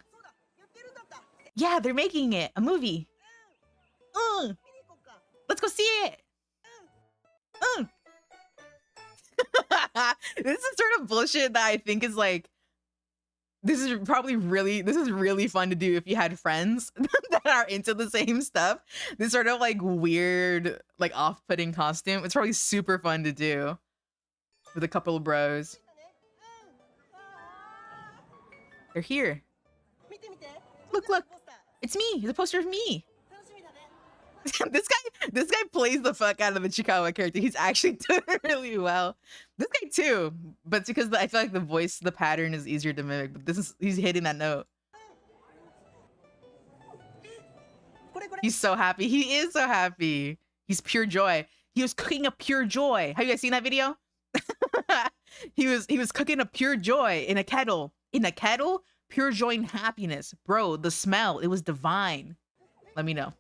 Yeah, they're making it a movie. Let's go see it. This is sort of bullshit that I think is like, this is really fun to do if you had friends that are into the same stuff. This sort of like weird, like off-putting costume. It's probably super fun to do with a couple of bros. They're here. Look. It's me. It's a poster of me. This guy plays the fuck out of the Chikawa character. He's actually doing really well. This guy too, but it's because I feel like the pattern is easier to mimic. But he's hitting that note. He's so happy. He is so happy. He's pure joy. He was cooking up pure joy. Have you guys seen that video? He was cooking up pure joy in a kettle. Pure joy and happiness. Bro, the smell, it was divine. Let me know.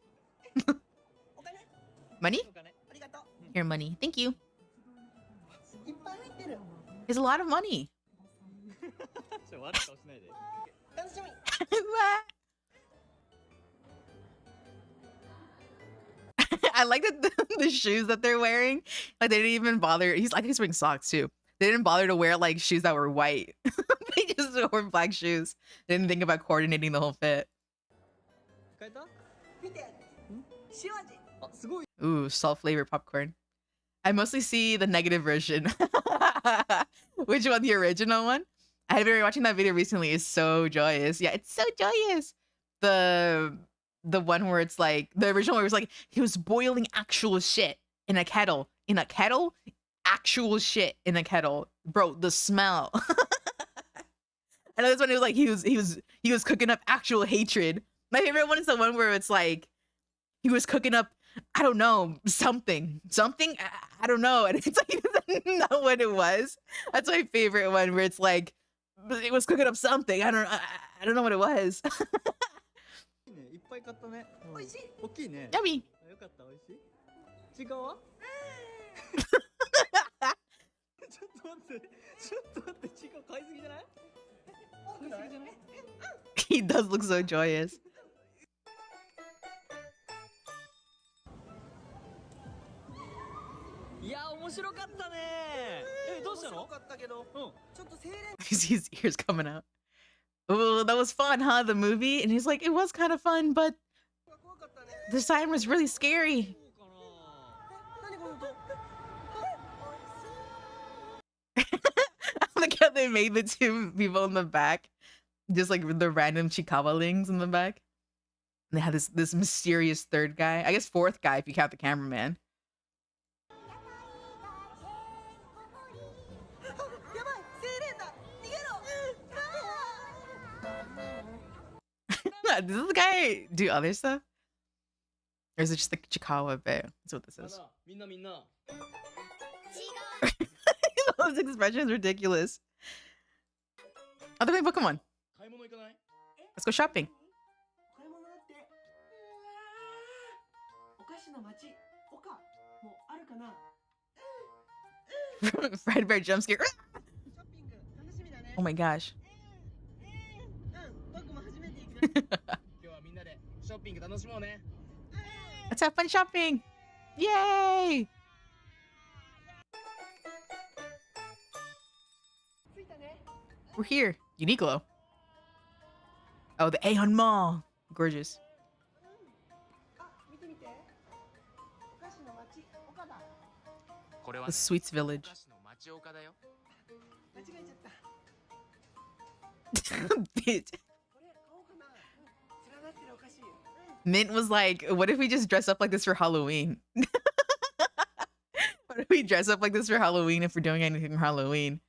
Money? Here, money. Thank you. There's a lot of money. I like the shoes that they're wearing. Like they didn't even bother. He's wearing socks too. They didn't bother to wear like shoes that were white. They just wore black shoes. They didn't think about coordinating the whole fit. Ooh, salt-flavored popcorn. I mostly see the negative version. Which one? The original one? I have been watching that video recently. It's so joyous. Yeah, it's so joyous. The one where it's like the original where it's like he was boiling actual shit in a kettle. Actual shit in a kettle. Bro, the smell. I know this one. It was like he was cooking up actual hatred. My favorite one is the one where it's like he was cooking up I don't know, something. I don't know. And it's like, he doesn't know what it was. That's my favorite one where it's like, it was cooking up something. I don't know what it was. いっぱい買ったね。美味しい。大きいね。Yummy. よかった、美味しい。ちいかわ？ちょっと待って、ちいかわ買いすぎじゃない？買いすぎじゃない？ He does look so joyous. いや、面白かったね。どうしたの？面白かったけど、ちょっと静電。His ears coming out. Oh, that was fun, huh? The movie? And he's like, it was kind of fun, but the sign was really scary. Look how they made the two people in the back. Just like the random Chikawalings in the back. And they had this mysterious third guy. I guess fourth guy if you count the cameraman. Does this guy do other stuff? Or is it just like Chikawa Bay? That's what this is. Those expressions ridiculous. Oh, they're playing Pokemon. Let's go shopping. Fredbear jump scare. Oh my gosh. Let's have fun shopping. Yay! We're here. Uniqlo. Oh, the Aeon Mall. Gorgeous. The Sweets Village. Bitch. Mint was like, what if we just dress up like this for Halloween? What if we dress up like this for Halloween if we're doing anything for Halloween?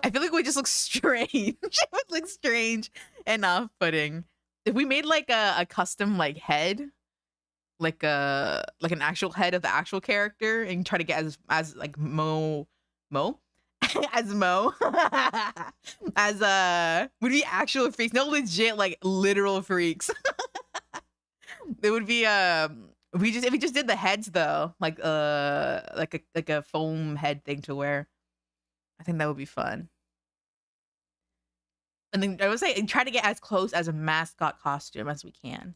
I feel like we just look strange. It would look strange and off-putting. If we made like a custom like head, like an actual head of the actual character and try to get as like Mo as Mo as would be actual freaks, no legit like literal freaks. It would be if we just did the heads though, like a foam head thing to wear. I think that would be fun. And then I would say try to get as close as a mascot costume as we can.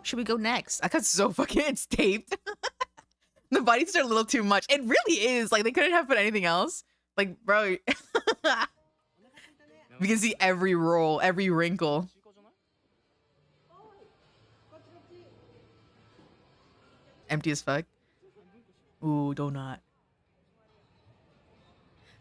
Should we go next? I got so fucking it's taped. The bodies are a little too much. It really is. Like they couldn't have put anything else. Like, bro. We can see every roll, every wrinkle. Empty as fuck. Ooh, donut.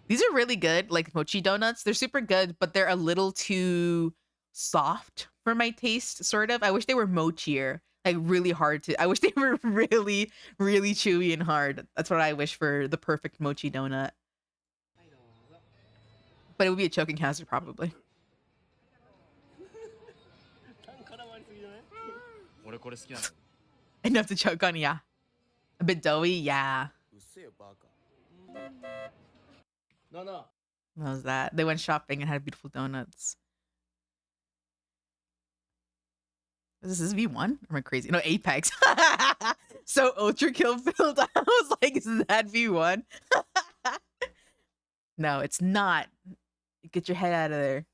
These are really good, like mochi donuts. They're super good, but they're a little too soft for my taste, sort of. I wish they were mochier, like really hard to. I wish they were really, really chewy and hard. That's what I wish for the perfect mochi donut. But it would be a choking hazard, probably. Enough to choke on, yeah. A bit doughy, yeah. What was that? They went shopping and had beautiful donuts. Is this V1? Am I crazy? No, Apex. So ultra kill filled. I was like, is that V1? No, it's not. Get your head out of there.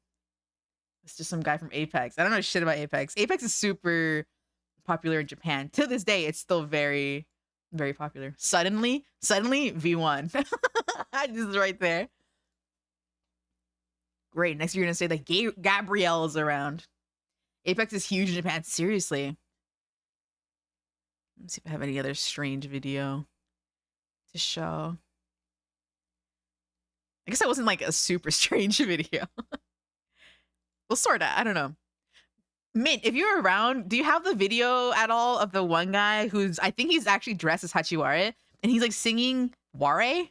It's just some guy from Apex. I don't know shit about Apex. Apex is super popular in Japan. To this day, it's still very, very popular. Suddenly, V1. This is right there. Great. Next, you're gonna say that Gabrielle is around. Apex is huge in Japan. Seriously. Let's see if I have any other strange video to show. I guess that wasn't like a super strange video. Well, sorta. I don't know. Mint, if you're around, do you have the video at all of the one guy who's, I think he's actually dressed as Hachiwara, and he's like singing Ware?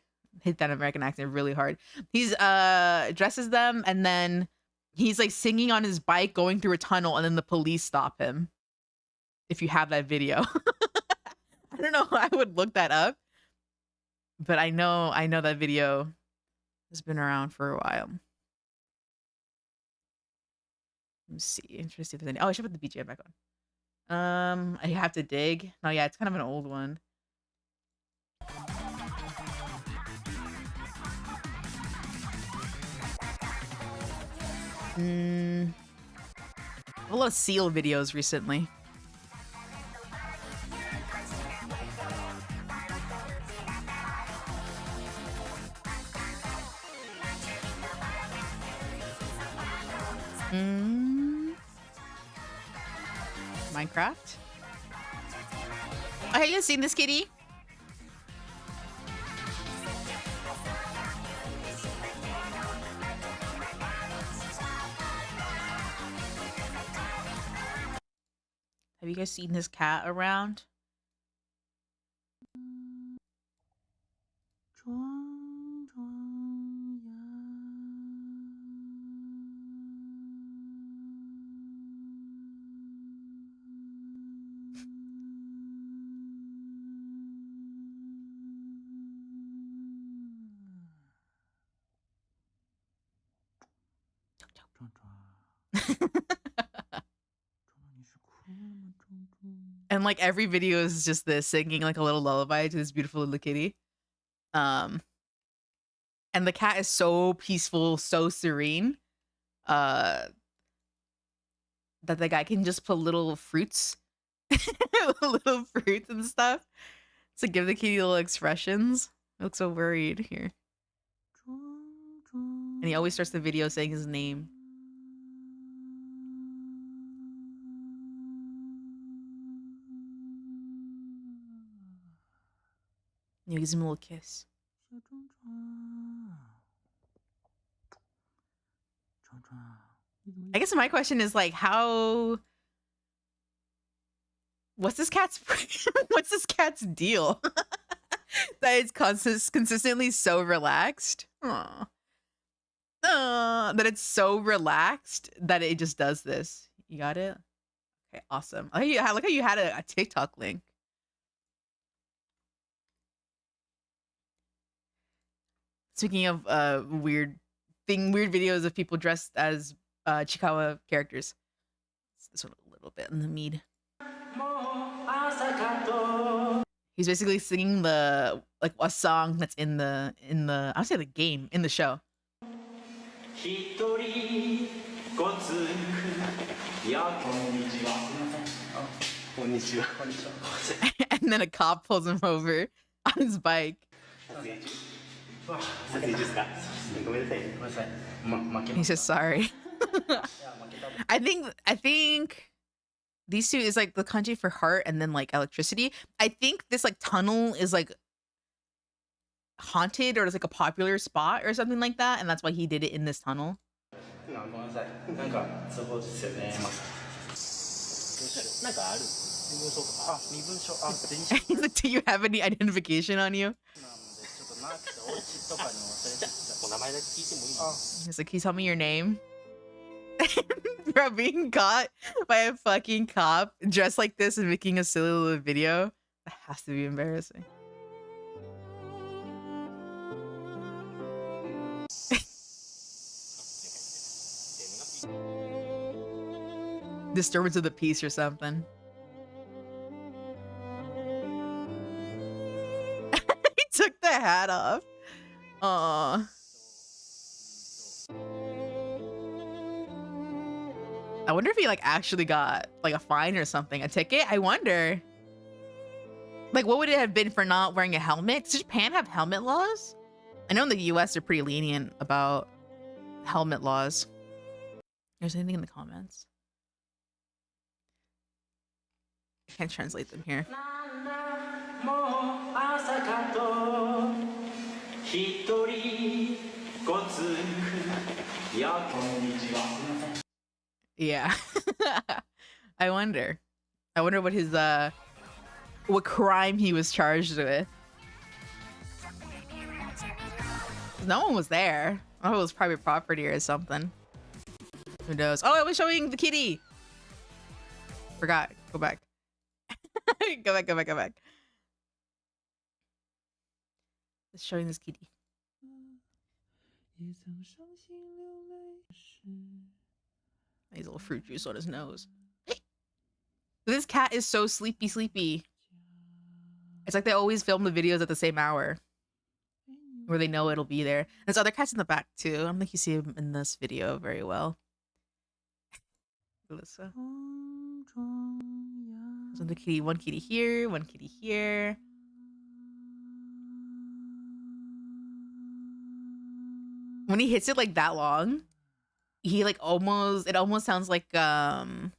Hit that American accent really hard. He's dresses them, and then He's like singing on his bike going through a tunnel, and then the police stop him. If you have that video. I don't know how I would look that up, but I know that video has been around for a while. Let's see. Interesting if there's any. Oh, I should put the BGM back on. I have to dig. No, yeah, it's kind of an old one. A lot of seal videos recently. Minecraft. Oh, have you guys seen this kitty? Have you guys seen this cat around? And like every video is just this singing like a little lullaby to this beautiful little kitty. And the cat is so peaceful, so serene, that the guy can just put little fruits, little fruits and stuff to give the kitty little expressions. I look so worried here. And he always starts the video saying his name. You gives him a little kiss. I guess my question is like, what's this cat's deal? That it's consistently so relaxed. Aww. That it's so relaxed that it just does this. You got it? Okay, awesome. Look how you had a TikTok link. Speaking of weird videos of people dressed as Chikawa characters. This one a little bit in the mead. He's basically singing a song that's in the I would say the game, in the show. And then a cop pulls him over on his bike. He says sorry. I think these two is like the kanji for heart and then like electricity. I think this like tunnel is like haunted or it's like a popular spot or something like that, and that's why he did it in this tunnel. He's like, do you have any identification on you? He's like, can you tell me your name? Bro, being caught by a fucking cop dressed like this and making a silly little video, that has to be embarrassing. Disturbance of the peace or something. He took the hat off. Aww. I wonder if he like actually got like a fine or something, a ticket. I wonder. Like, what would it have been for not wearing a helmet? Does Japan have helmet laws? I know in the US they're pretty lenient about helmet laws. There's anything in the comments? I can't translate them here. Yeah. I wonder what his what crime he was charged with. No one was there. Oh, it was private property or something. Who knows? Oh, I was showing the kitty. Forgot. Go back. Go back, go back, go back. Just showing this kitty. He's a little fruit juice on his nose. This cat is so sleepy. It's like they always film the videos at the same hour, where they know it'll be there. There's other cats in the back too. I don't think you see him in this video very well. Alyssa. So the kitty, one kitty here, one kitty here. When he hits it like that long, he like it almost sounds like some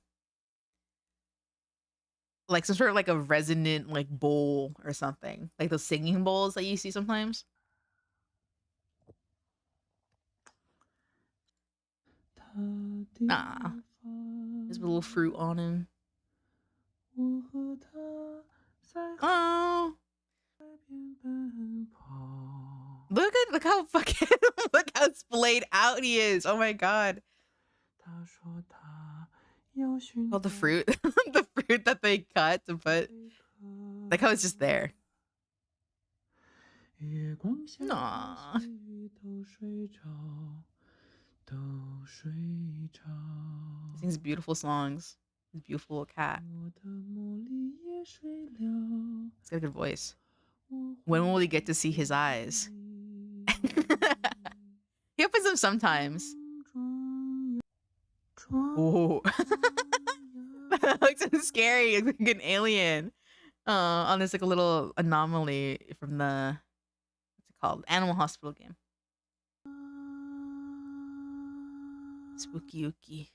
sort of like a resonant like bowl or something. Like those singing bowls that you see sometimes. Nah. There's a little fruit on him. Oh. Look how fucking look how splayed out he is. Oh my god. Oh, the fruit. The fruit that they cut to put. Like how it's just there. Aww. He sings beautiful songs. He's a beautiful little cat. He's got a good voice. When will we get to see his eyes? He opens them sometimes. Ooh. That looks so scary. It's like an alien. On this like a little anomaly from the what's it called? Animal Hospital game. Spooky ooky.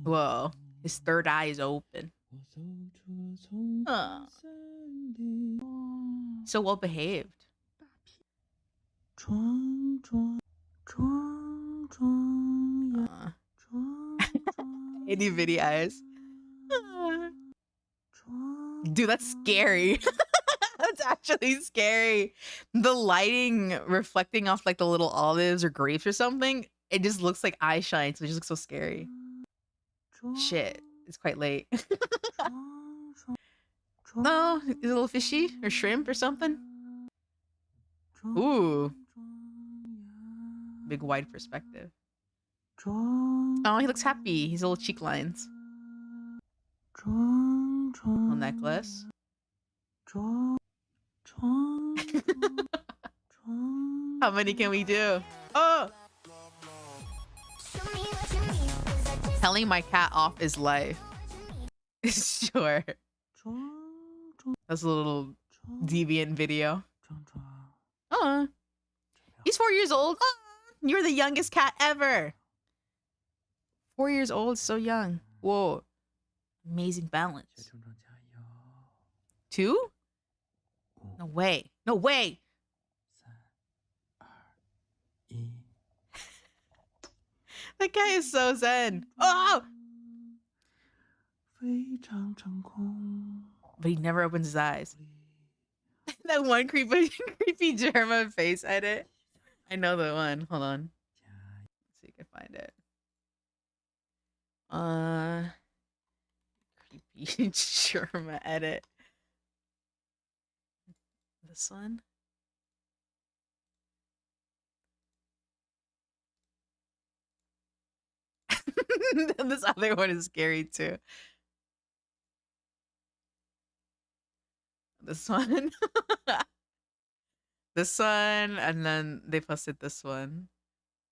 Whoa. His third eye is open. So well behaved. Itty bitty eyes. Dude, that's scary. That's actually scary. The lighting reflecting off like the little olives or grapes or something, it just looks like eye shine, so it just looks so scary. Shit, it's quite late. Oh, is it a little fishy or shrimp or something? Ooh. Big wide perspective. Oh, he looks happy. He's little cheek lines. Little necklace. How many can we do? Oh! Telling my cat off his life. Sure. That's a little deviant video. Oh. He's 4 years old. Oh, you're the youngest cat ever. 4 years old, so young. Whoa. Amazing balance. 2? No way. No way. That guy is so zen. Oh! But he never opens his eyes. That one creepy German face edit. I know the one. Hold on. Let's see if I can find it. Creepy German edit. This one. This other one is scary too. This one. This one, and then they posted this one.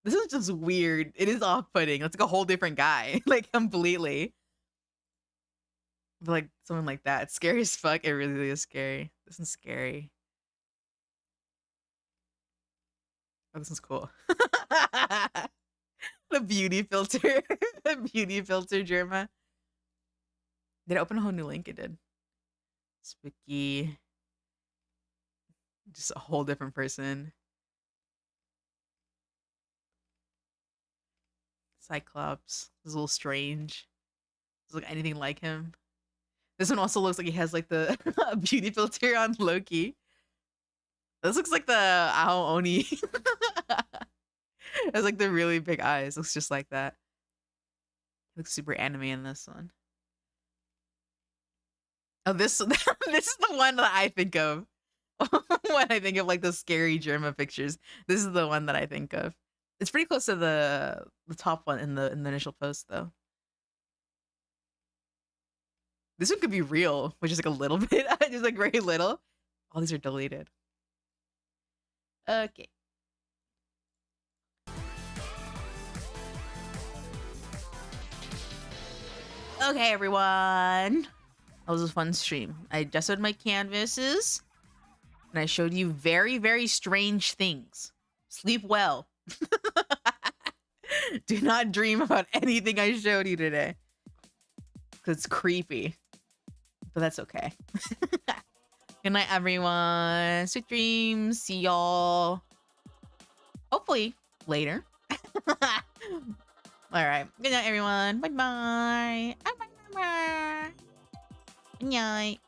This is just weird. It is off-putting. It's like a whole different guy. Like completely. But like someone like that. It's scary as fuck. It really is scary. This one's scary. Oh, this one's cool. The beauty filter. The beauty filter, Germa. Did it open a whole new link? It did. Spooky. Just a whole different person. Cyclops. It's a little strange. Doesn't look anything like him. This one also looks like he has like the beauty filter on Loki. This looks like the Ao Oni. has like the really big eyes. Looks just like that. Looks super anime in this one. Oh, this this is the one that I think of when I think of like the scary Germa pictures. This is the one that I think of. It's pretty close to the top one in the initial post though. This one could be real, which is like a little bit, just like very little. All these are deleted. Okay. Okay, everyone. That was a fun stream. I gessoed my canvases, and I showed you very, very strange things. Sleep well. Do not dream about anything I showed you today. Because it's creepy. But that's okay. Good night, everyone. Sweet dreams. See y'all. Hopefully later. All right. Good night, everyone. Bye-bye. Bye-bye. Good night.